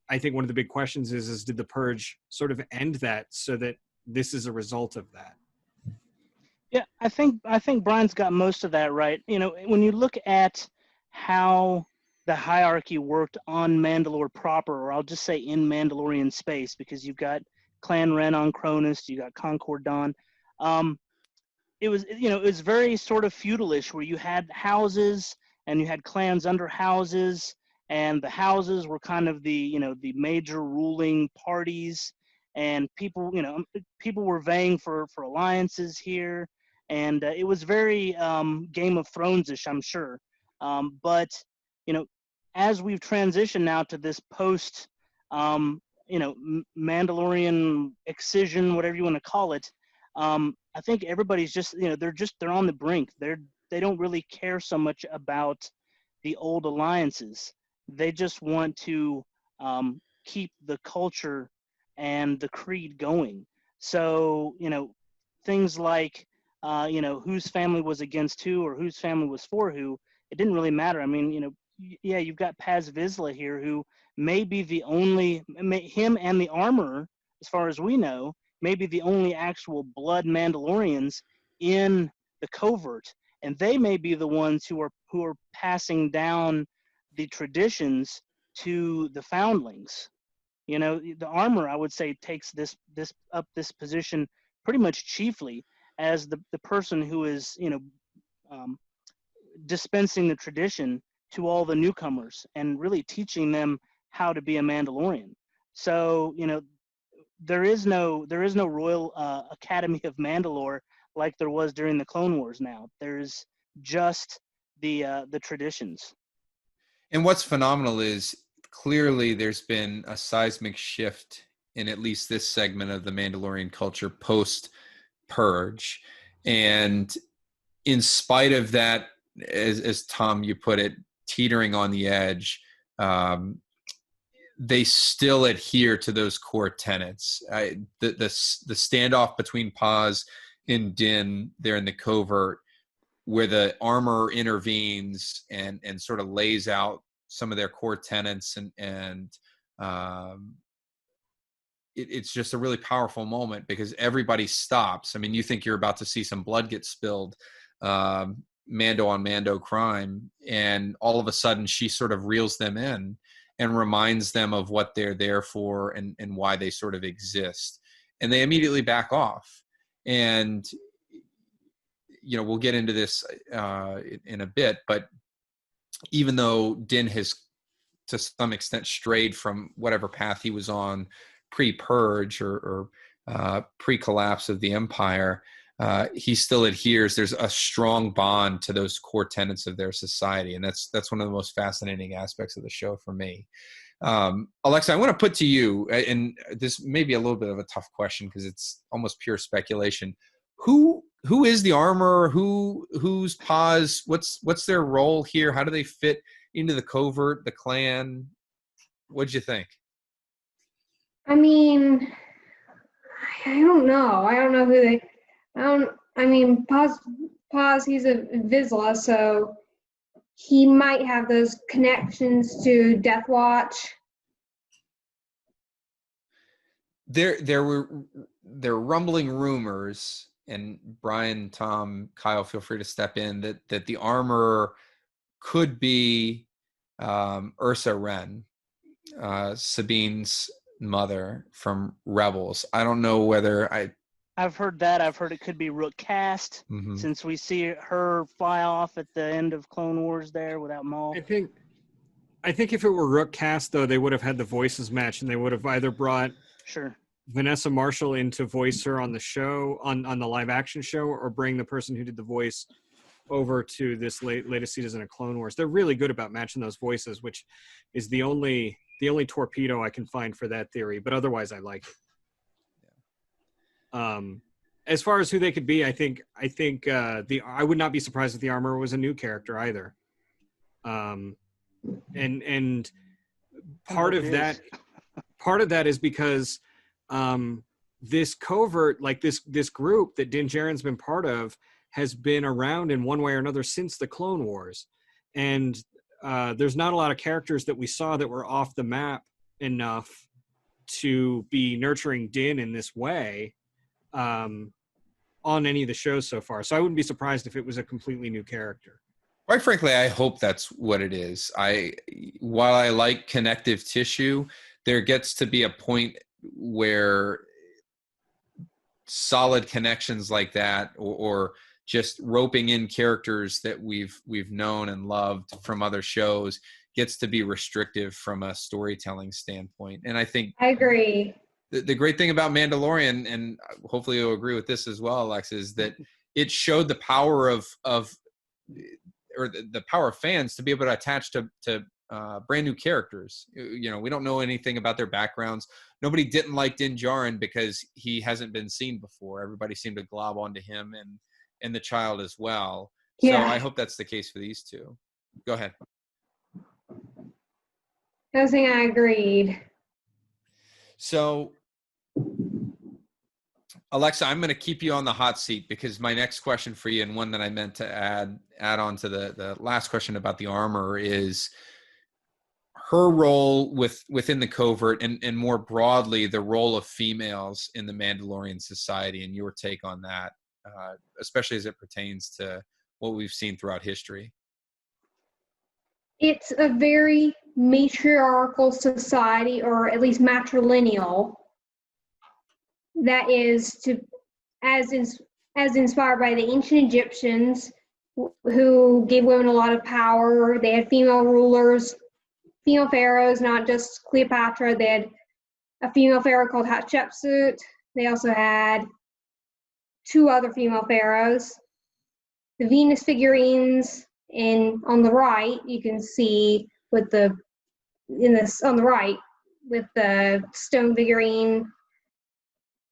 I think one of the big questions is did the Purge sort of end that, so that this is a result of that? Yeah, I think Brian's got most of that right. You know, when you look at how the hierarchy worked on Mandalore proper, or I'll just say in Mandalorian space, because you've got Clan Ren on Cronus, you got Concord Dawn. It was, you know, it was very sort of feudalish, where you had houses and you had clans under houses, and the houses were kind of the, you know, the major ruling parties, and people, you know, people were vying for alliances here, and it was very Game of Thrones-ish, I'm sure. But you know, as we've transitioned now to this post, you know, Mandalorian excision, whatever you want to call it, I think everybody's just, you know, they're on the brink. They don't really care so much about the old alliances. They just want to keep the culture and the creed going. So, you know, things like, you know, whose family was against who or whose family was for who, it didn't really matter. I mean, you know, yeah, you've got Paz Vizsla here, who may be the only, him and the armor, as far as we know, maybe the only actual blood Mandalorians in the covert, and they may be the ones who are passing down the traditions to the foundlings. You know, the armor, I would say, takes this position pretty much chiefly as the person who is, you know, um, dispensing the tradition to all the newcomers and really teaching them how to be a Mandalorian. So, you know, there is no Royal Academy of Mandalore like there was during the Clone Wars. Now there's just the traditions. And what's phenomenal is clearly there's been a seismic shift in at least this segment of the Mandalorian culture post Purge, and in spite of that, as Tom, you put it, teetering on the edge, they still adhere to those core tenets. The standoff between Paz and Din there in the covert, where the armor intervenes and sort of lays out some of their core tenets, and it's just a really powerful moment because everybody stops. I mean, you think you're about to see some blood get spilled, Mando on Mando crime, and all of a sudden she sort of reels them in and reminds them of what they're there for and why they sort of exist. And they immediately back off. And, you know, we'll get into this in a bit, but even though Din has to some extent strayed from whatever path he was on pre-purge or pre-collapse of the Empire, he still adheres. There's a strong bond to those core tenets of their society, and that's one of the most fascinating aspects of the show for me. Alexa, I want to put to you, and this may be a little bit of a tough question because it's almost pure speculation. Who is the armor? Who's Paz? What's their role here? How do they fit into the covert, the clan? What'd you think? I mean, I don't know. I don't know who they. I mean, Paz. He's a Vizsla, so he might have those connections to Death Watch. There were rumbling rumors, and Brian, Tom, Kyle, feel free to step in, that the armor could be Ursa Wren, Sabine's mother from Rebels. I don't know whether I've heard that. I've heard it could be Rook Cast, since we see her fly off at the end of Clone Wars there without Maul. I think if it were Rook cast, though, they would have had the voices match, and they would have either brought Sure. Vanessa Marshall in to voice her on the show, on the live action show, or bring the person who did the voice over to this latest season of Clone Wars. They're really good about matching those voices, which is the only torpedo I can find for that theory. But otherwise, I like it. As far as who they could be, I think I would not be surprised if the armor was a new character either. And part of that is because this covert, like this group that Din Djarin's been part of, has been around in one way or another since the Clone Wars. And there's not a lot of characters that we saw that were off the map enough to be nurturing Din in this way on any of the shows so far. So I wouldn't be surprised if it was a completely new character. Quite frankly, I hope that's what it is. While I like connective tissue, there gets to be a point where solid connections like that, or just roping in characters that we've known and loved from other shows, gets to be restrictive from a storytelling standpoint. And I think I agree. The great thing about Mandalorian, and hopefully you'll agree with this as well, Alex, is that it showed the power of the power of fans to be able to attach to brand new characters. You know, we don't know anything about their backgrounds. Nobody didn't like Din Djarin because he hasn't been seen before. Everybody seemed to glob onto him and the child as well. So Yeah. I hope that's the case for these two. Go ahead. I was saying I agreed. So, Alexa, I'm going to keep you on the hot seat because my next question for you, and one that I meant to add on to the last question about the armor, is her role within the covert, and more broadly, the role of females in the Mandalorian society, and your take on that, especially as it pertains to what we've seen throughout history. It's a very matriarchal society, or at least matrilineal, that is as inspired by the ancient Egyptians, who gave women a lot of power. They had female rulers, female pharaohs, not just Cleopatra. They had a female pharaoh called Hatshepsut. They also had 2 other female pharaohs. The Venus figurines on the right, you can see on the right with the stone figurine.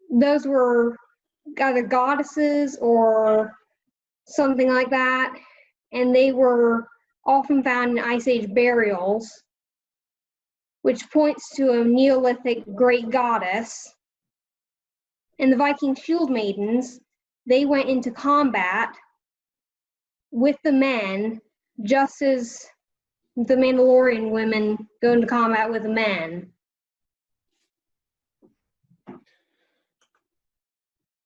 Those were either goddesses or something like that, and they were often found in Ice Age burials, which points to a Neolithic great goddess. And the Viking shield maidens, they went into combat with the men, just as the Mandalorian women go into combat with the men.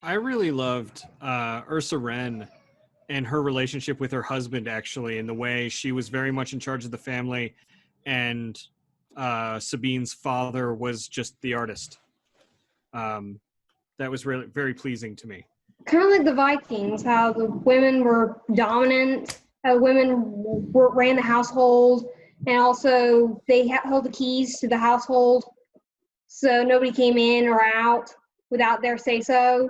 I really loved Ursa Wren and her relationship with her husband, actually, and the way she was very much in charge of the family, and Sabine's father was just the artist. That was really very pleasing to me. Kind of like the Vikings, how the women were dominant, how women ran the household, and also they held the keys to the household, so nobody came in or out without their say-so.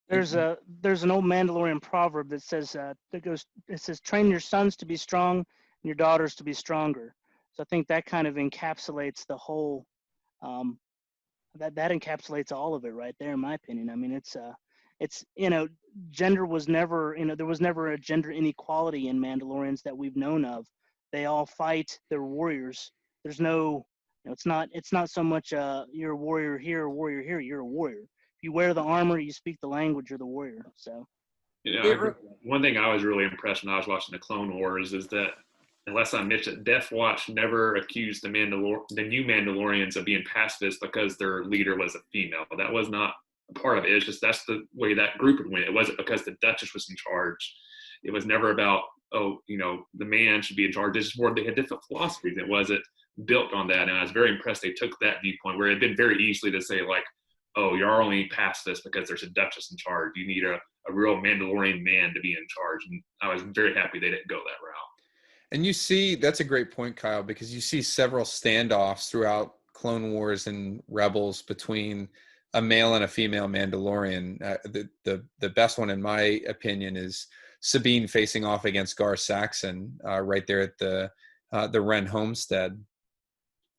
There's an old Mandalorian proverb that says train your sons to be strong and your daughters to be stronger. So I think that kind of encapsulates the whole that encapsulates all of it right there, in my opinion. I mean, it's gender was never, there was never a gender inequality in Mandalorians that we've known of. They all fight, they're warriors. There's no, it's not so much you're a warrior here, a warrior here, you're a warrior. If you wear the armor, you speak the language, you're the warrior. So, one thing I was really impressed when I was watching the Clone Wars is that, unless I missed it, Death Watch never accused the new Mandalorians of being pacifists because their leader was a female. That was not a part of it. It's just that's the way that group would win. It wasn't because the Duchess was in charge. It was never about, the man should be in charge. It's just more they had different philosophies. It wasn't built on that. And I was very impressed they took that viewpoint, where it had been very easily to say, like, oh, you're only pacifist because there's a Duchess in charge. You need a real Mandalorian man to be in charge. And I was very happy they didn't go that route. And you see, that's a great point, Kyle, because you see several standoffs throughout Clone Wars and Rebels between a male and a female Mandalorian. The best one, in my opinion, is Sabine facing off against Gar Saxon right there at the Wren homestead.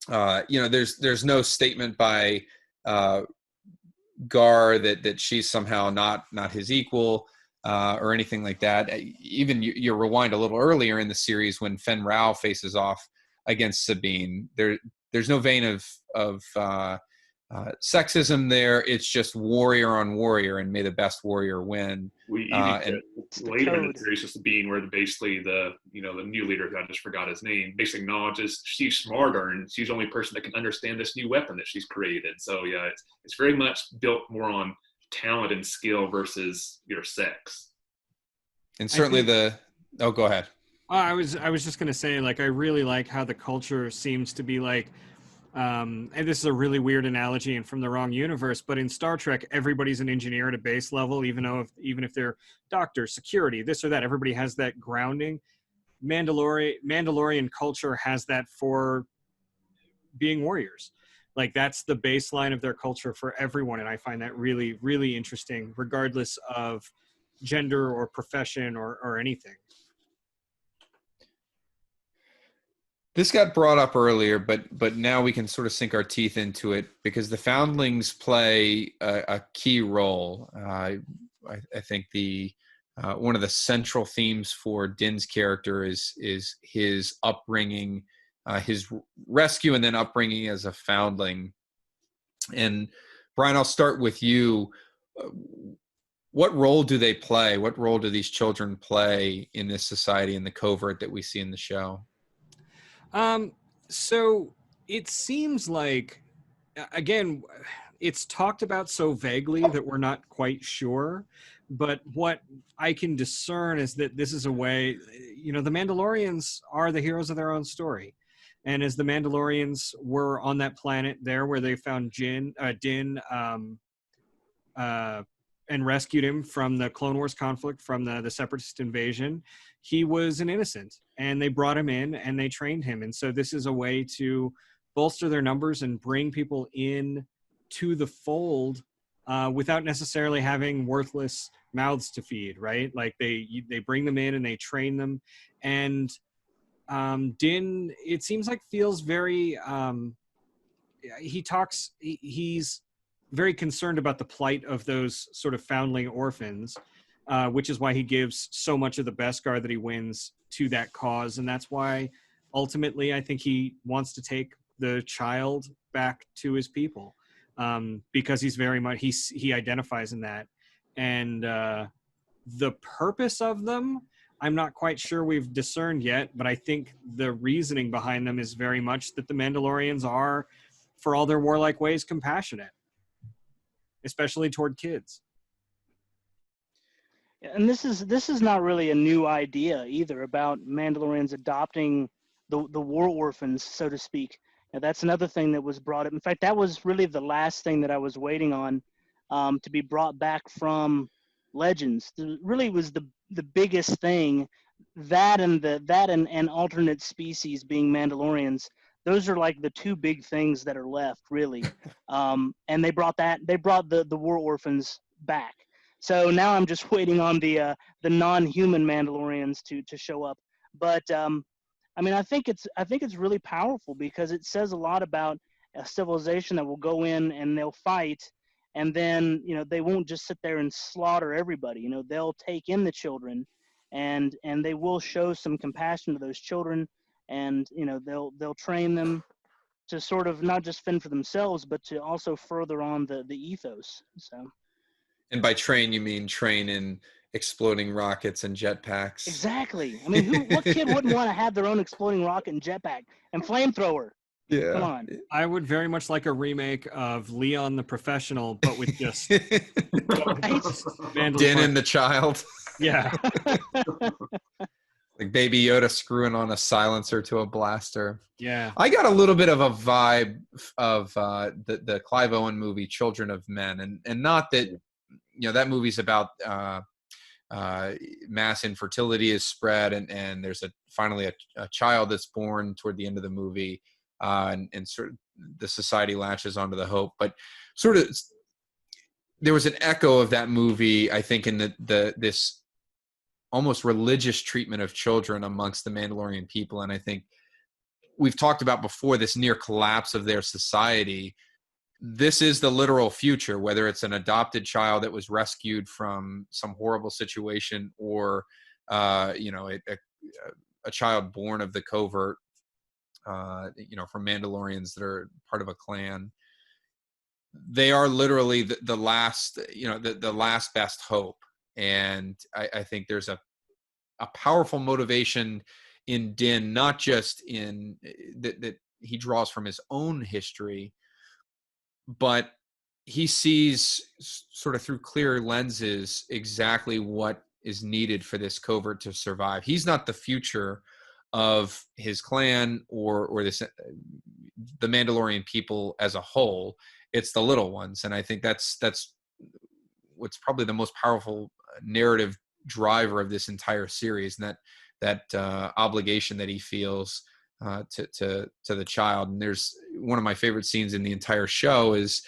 There's no statement by Gar that she's somehow not his equal or anything like that. Even you rewind a little earlier in the series when Fen Rao faces off against Sabine. There's no vein of sexism there. It's just warrior on warrior, and may the best warrior win. We And later in the series, just Sabine, where basically the new leader, who I just forgot his name, basically acknowledges she's smarter and she's the only person that can understand this new weapon that she's created. So yeah, it's very much built more on talent and skill versus your sex. And certainly go ahead. I was just gonna say, like, I really like how the culture seems to be like, and this is a really weird analogy and from the wrong universe, but in Star Trek, everybody's an engineer at a base level, even if they're doctor, security, this or that. Everybody has that grounding. Mandalorian culture has that for being warriors. Like, that's the baseline of their culture for everyone, and I find that really, really interesting, regardless of gender or profession or anything. This got brought up earlier, but now we can sort of sink our teeth into it because the foundlings play a key role. I think one of the central themes for Din's character is his upbringing, his rescue, and then upbringing as a foundling. And Brian, I'll start with you. What role do they play? What role do these children play in this society, in the covert that we see in the show? So it seems like, again, it's talked about so vaguely that we're not quite sure, but what I can discern is that this is a way, the Mandalorians are the heroes of their own story. And as the Mandalorians were on that planet there where they found Din, and rescued him from the Clone Wars conflict, from the Separatist invasion, he was an innocent, and they brought him in and they trained him. And so this is a way to bolster their numbers and bring people in to the fold without necessarily having worthless mouths to feed, right? Like they bring them in and they train them. And Din, it seems like, feels very, he's very concerned about the plight of those sort of foundling orphans, which is why he gives so much of the Beskar that he wins to that cause. And that's why ultimately I think he wants to take the child back to his people, because he's very much, he identifies in that. And the purpose of them, I'm not quite sure we've discerned yet, but I think the reasoning behind them is very much that the Mandalorians are, for all their warlike ways, compassionate, especially toward kids. And this is not really a new idea either, about Mandalorians adopting the war orphans, so to speak. Now, that's another thing that was brought up. In fact, that was really the last thing that I was waiting on to be brought back from Legends. Really was the biggest thing. That and alternate species being Mandalorians. Those are like the two big things that are left, really. And they brought the war orphans back. So now I'm just waiting on the non-human Mandalorians to show up. But I mean, I think it's really powerful because it says a lot about a civilization that will go in and they'll fight, and then they won't just sit there and slaughter everybody. They'll take in the children, and they will show some compassion to those children, and they'll train them to sort of not just fend for themselves, but to also further on the ethos. So. And by train, you mean train in exploding rockets and jetpacks. Exactly. I mean, what kid wouldn't want to have their own exploding rocket and jetpack and flamethrower? Yeah. Come on. I would very much like a remake of Leon the Professional, but with just Right? Din and the child. Yeah. Like Baby Yoda screwing on a silencer to a blaster. Yeah. I got a little bit of a vibe of the Clive Owen movie Children of Men, and not that that movie's about mass infertility is spread, and there's finally a child that's born toward the end of the movie, and sort of the society latches onto the hope. But sort of there was an echo of that movie, I think, in this almost religious treatment of children amongst the Mandalorian people. And I think we've talked about before this near collapse of their society. This is the literal future, whether it's an adopted child that was rescued from some horrible situation, or a child born of the covert, from Mandalorians that are part of a clan. They are literally the last, the last best hope. And I think there's a powerful motivation in Din, not just in that he draws from his own history, but he sees sort of through clear lenses exactly what is needed for this covert to survive. He's not the future of his clan or the Mandalorian people as a whole. It's the little ones. And I think that's what's probably the most powerful narrative driver of this entire series, and that obligation that he feels to the child. And there's one of my favorite scenes in the entire show is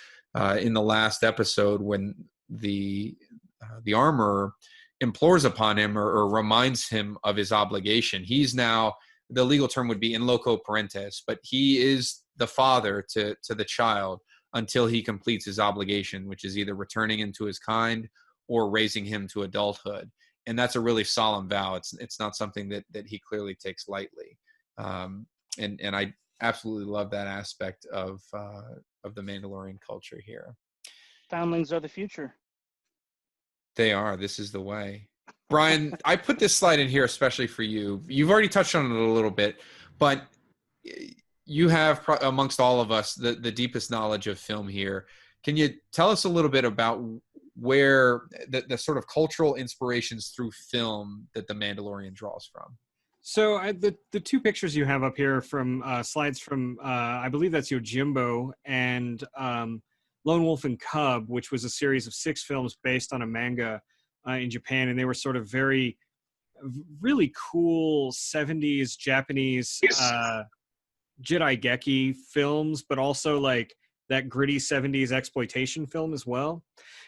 in the last episode when the armorer implores upon him or reminds him of his obligation. He's now, the legal term would be in loco parentis, but he is the father to the child until he completes his obligation, which is either returning him to his kind or raising him to adulthood. And that's a really solemn vow. It's not something that he clearly takes lightly. And I absolutely love that aspect of the Mandalorian culture here. Foundlings are the future. They are. This is the way. Brian, I put this slide in here especially for you. You've already touched on it a little bit, but you have, amongst all of us, the deepest knowledge of film here. Can you tell us a little bit about where the sort of cultural inspirations through film that the Mandalorian draws from? So the two pictures you have up here from slides from, I believe that's Yojimbo and Lone Wolf and Cub, which was a series of 6 films based on a manga in Japan. And they were sort of really cool 70s Japanese Jedi Geki films, but also like that gritty 70s exploitation film as well.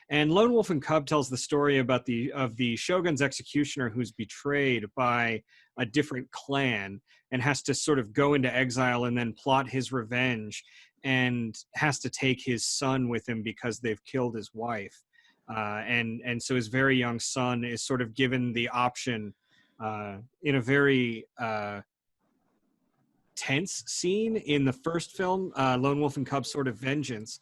And Lone Wolf and Cub tells the story about the Shogun's executioner who's betrayed by a different clan and has to sort of go into exile and then plot his revenge, and has to take his son with him because they've killed his wife. And so his very young son is sort of given the option in a very tense scene in the first film, Lone Wolf and Cub Sword of Vengeance.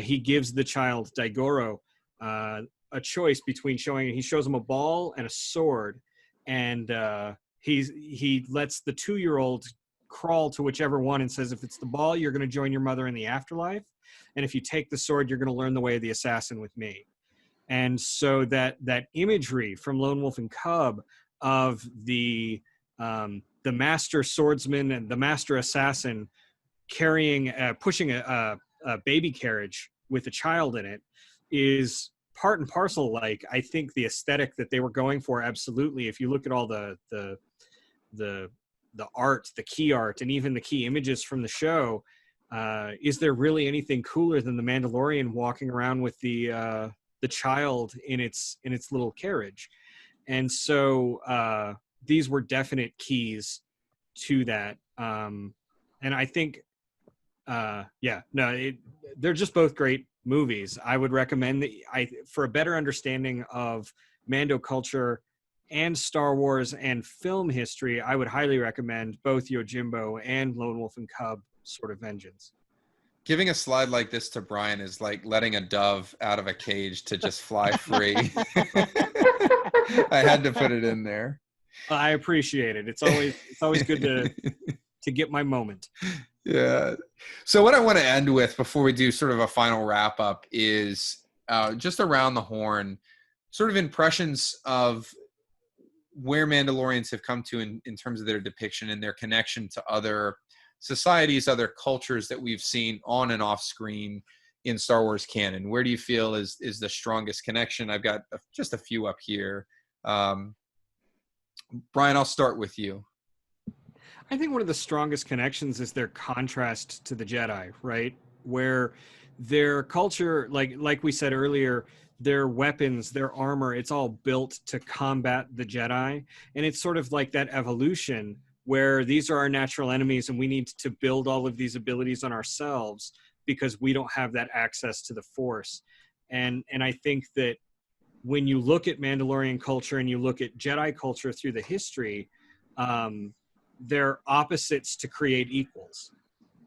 He gives the child Daigoro a choice between he shows him a ball and a sword, and he lets the 2-year-old crawl to whichever one and says, if it's the ball, you're going to join your mother in the afterlife, and if you take the sword, you're going to learn the way of the assassin with me. And so that imagery from Lone Wolf and Cub of the master swordsman and the master assassin pushing a baby carriage with a child in it is part and parcel, like, I think the aesthetic that they were going for. Absolutely. If you look at all the art, the key art, and even the key images from the show, is there really anything cooler than the Mandalorian walking around with the child in its little carriage? And so these were definite keys to that. And I think, they're just both great movies. I would recommend for a better understanding of Mando culture and Star Wars and film history, I would highly recommend both Yojimbo and Lone Wolf and Cub Sword of Vengeance. Giving a slide like this to Brian is like letting a dove out of a cage to just fly free. I had to put it in there. I appreciate it. It's always good to get my moment. Yeah. So what I want to end with before we do sort of a final wrap up is just around the horn, sort of impressions of where Mandalorians have come to in terms of their depiction and their connection to other societies, other cultures that we've seen on and off screen in Star Wars canon. Where do you feel is the strongest connection? I've got just a few up here. Brian, I'll start with you. I think one of the strongest connections is their contrast to the Jedi, right? Where their culture, like we said earlier, their weapons, their armor, it's all built to combat the Jedi. And it's sort of like that evolution where these are our natural enemies and we need to build all of these abilities on ourselves because we don't have that access to the Force. And I think that when you look at Mandalorian culture and you look at Jedi culture through the history, they're opposites to create equals,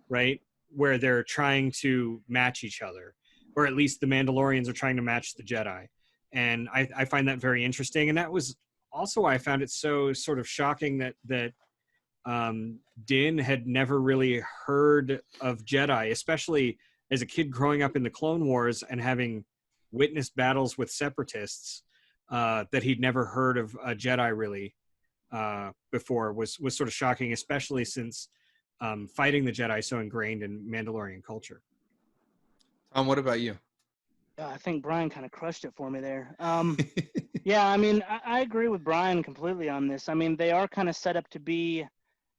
right? Where they're trying to match each other, or at least the Mandalorians are trying to match the Jedi. And I find that very interesting. And that was also why I found it so sort of shocking that Din had never really heard of Jedi, especially as a kid growing up in the Clone Wars and having witnessed battles with separatists, that he'd never heard of a Jedi really before was sort of shocking, especially since fighting the Jedi so ingrained in Mandalorian culture. Tom, what about you? I think Brian kind of crushed it for me there. Yeah, I mean, I agree with Brian completely on this. I mean, they are kind of set up to be,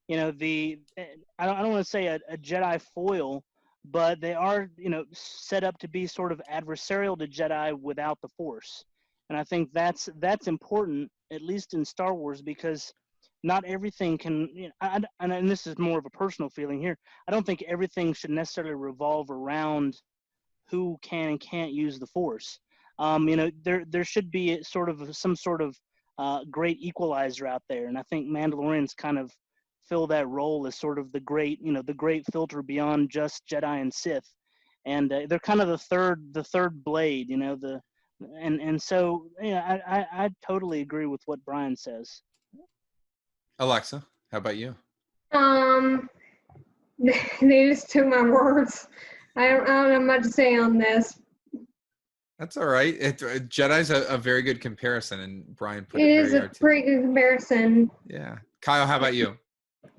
you know, I don't want to say a Jedi foil, but they are, you know, set up to be sort of adversarial to Jedi without the Force. And I think that's important, at least in Star Wars, because not everything can, you know, and this is more of a personal feeling here, I don't think everything should necessarily revolve around who can and can't use the Force. You know, there should be some sort of great equalizer out there, and I think Mandalorians kind of fill that role as sort of the great filter beyond just Jedi and Sith, and they're kind of the third blade, you know, and so yeah, I totally agree with what Brian says. Alexa, how about you? They just took my words. I don't have much to say on this. That's all right. Jedi's a very good comparison, and Brian put It it is very a pretty good comparison. Yeah. Kyle, how about you?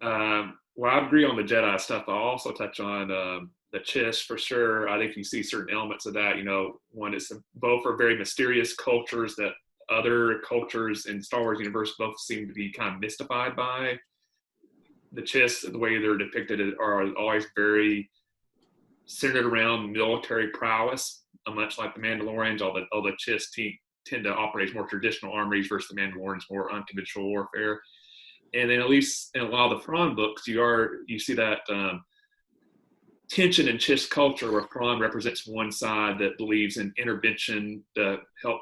Well, I agree on the Jedi stuff. I'll also touch on the Chiss for sure. I think you see certain elements of that. You know, one is both are very mysterious cultures that other cultures in Star Wars universe both seem to be kind of mystified by. The Chiss, the way they're depicted, are always very centered around military prowess, much like the Mandalorians. All the Chiss tend to operate as more traditional armories versus the Mandalorians more unconventional warfare. And then at least in a lot of the Thrawn books, you see that tension in Chiss culture where Thrawn represents one side that believes in intervention to help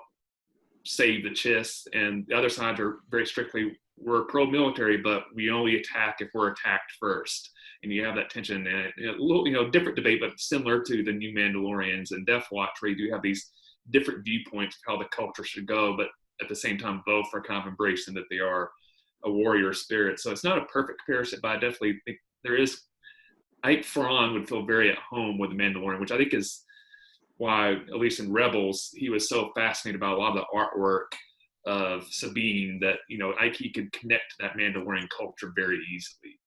save the Chiss, and the other side are very strictly, we're pro-military, but we only attack if we're attacked first. And you have that tension, and a little, you know, different debate, but similar to the new Mandalorians and Death Watch, where you do have these different viewpoints of how the culture should go, but at the same time, both are kind of embracing that they are a warrior spirit. So it's not a perfect comparison, but I definitely think I think Thrawn would feel very at home with the Mandalorian, which I think is why, at least in Rebels, he was so fascinated by a lot of the artwork of Sabine that, you know, I think he could connect to that Mandalorian culture very easily.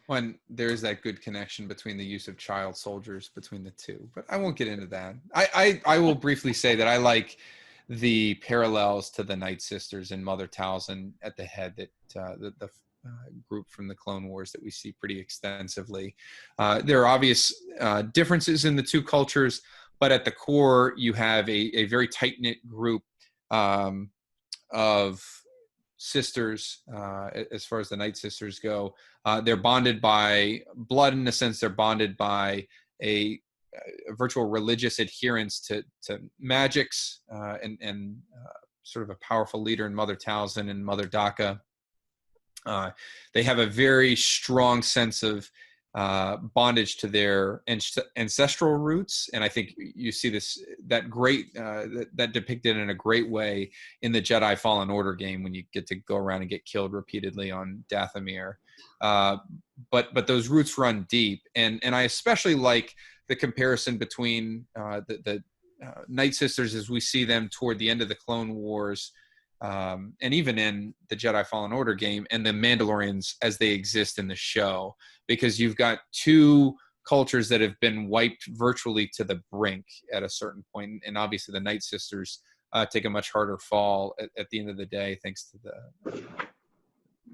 When there's that good connection between the use of child soldiers between the two, but I won't get into that. I will briefly say that I like the parallels to the Night Sisters and Mother Talzin at the head, that the group from the Clone Wars that we see pretty extensively. There are obvious differences in the two cultures, but at the core, you have a very tight-knit group of sisters, as far as the Night Sisters go. They're bonded by blood, in a sense. They're bonded by a virtual religious adherence to magics, and sort of a powerful leader in Mother Talzin and Mother Daka. They have a very strong sense of bondage to their ancestral roots, and I think you see that depicted in a great way in the Jedi Fallen Order game, when you get to go around and get killed repeatedly on Dathomir. But those roots run deep, and I especially like the comparison between the Night Sisters as we see them toward the end of the Clone Wars, and even in the Jedi Fallen Order game, and the Mandalorians as they exist in the show, because you've got two cultures that have been wiped virtually to the brink at a certain point, and obviously the Night Sisters take a much harder fall at the end of the day, thanks to the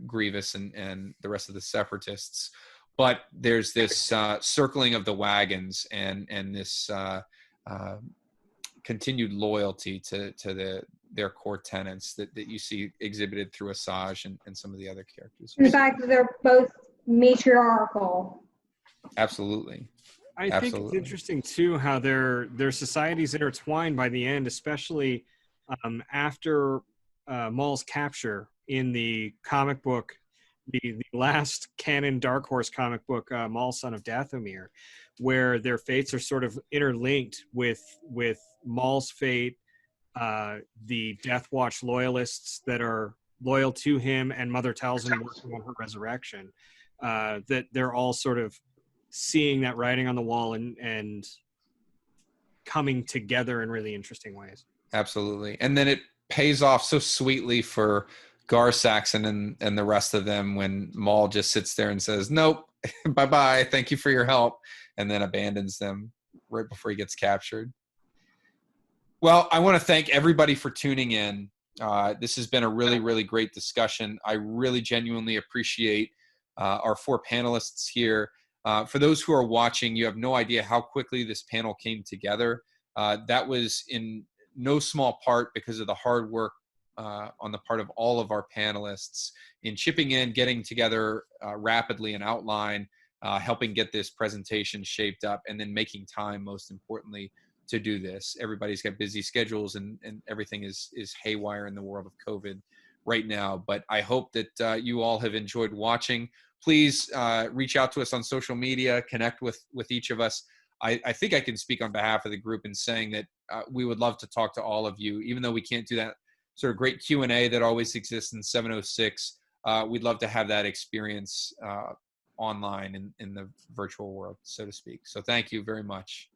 Grievous and the rest of the Separatists. But there's this circling of the wagons and this continued loyalty to their core tenets that you see exhibited through Asajj and some of the other characters. And the fact that they're both matriarchal. Absolutely. I think it's interesting too how their societies intertwine by the end, especially after Maul's capture in the comic book, the last canon Dark Horse comic book, Maul, Son of Dathomir, where their fates are sort of interlinked with Maul's fate, the Death Watch loyalists that are loyal to him, and Mother Talzin working on her resurrection. That they're all sort of seeing that writing on the wall and coming together in really interesting ways. Absolutely. And then it pays off so sweetly for Gar Saxon and the rest of them when Maul just sits there and says, nope, bye-bye, thank you for your help, and then abandons them right before he gets captured. Well, I want to thank everybody for tuning in. This has been a really, really great discussion. I really genuinely appreciate our 4 panelists here. For those who are watching, you have no idea how quickly this panel came together. That was in no small part because of the hard work on the part of all of our panelists in chipping in, getting together rapidly an outline, helping get this presentation shaped up, and then making time, most importantly, to do this. Everybody's got busy schedules and everything is haywire in the world of COVID right now. But I hope that you all have enjoyed watching. Please reach out to us on social media, connect with each of us. I think I can speak on behalf of the group in saying that we would love to talk to all of you, even though we can't do that sort of great Q&A that always exists in 706. We'd love to have that experience online in the virtual world, so to speak. So thank you very much.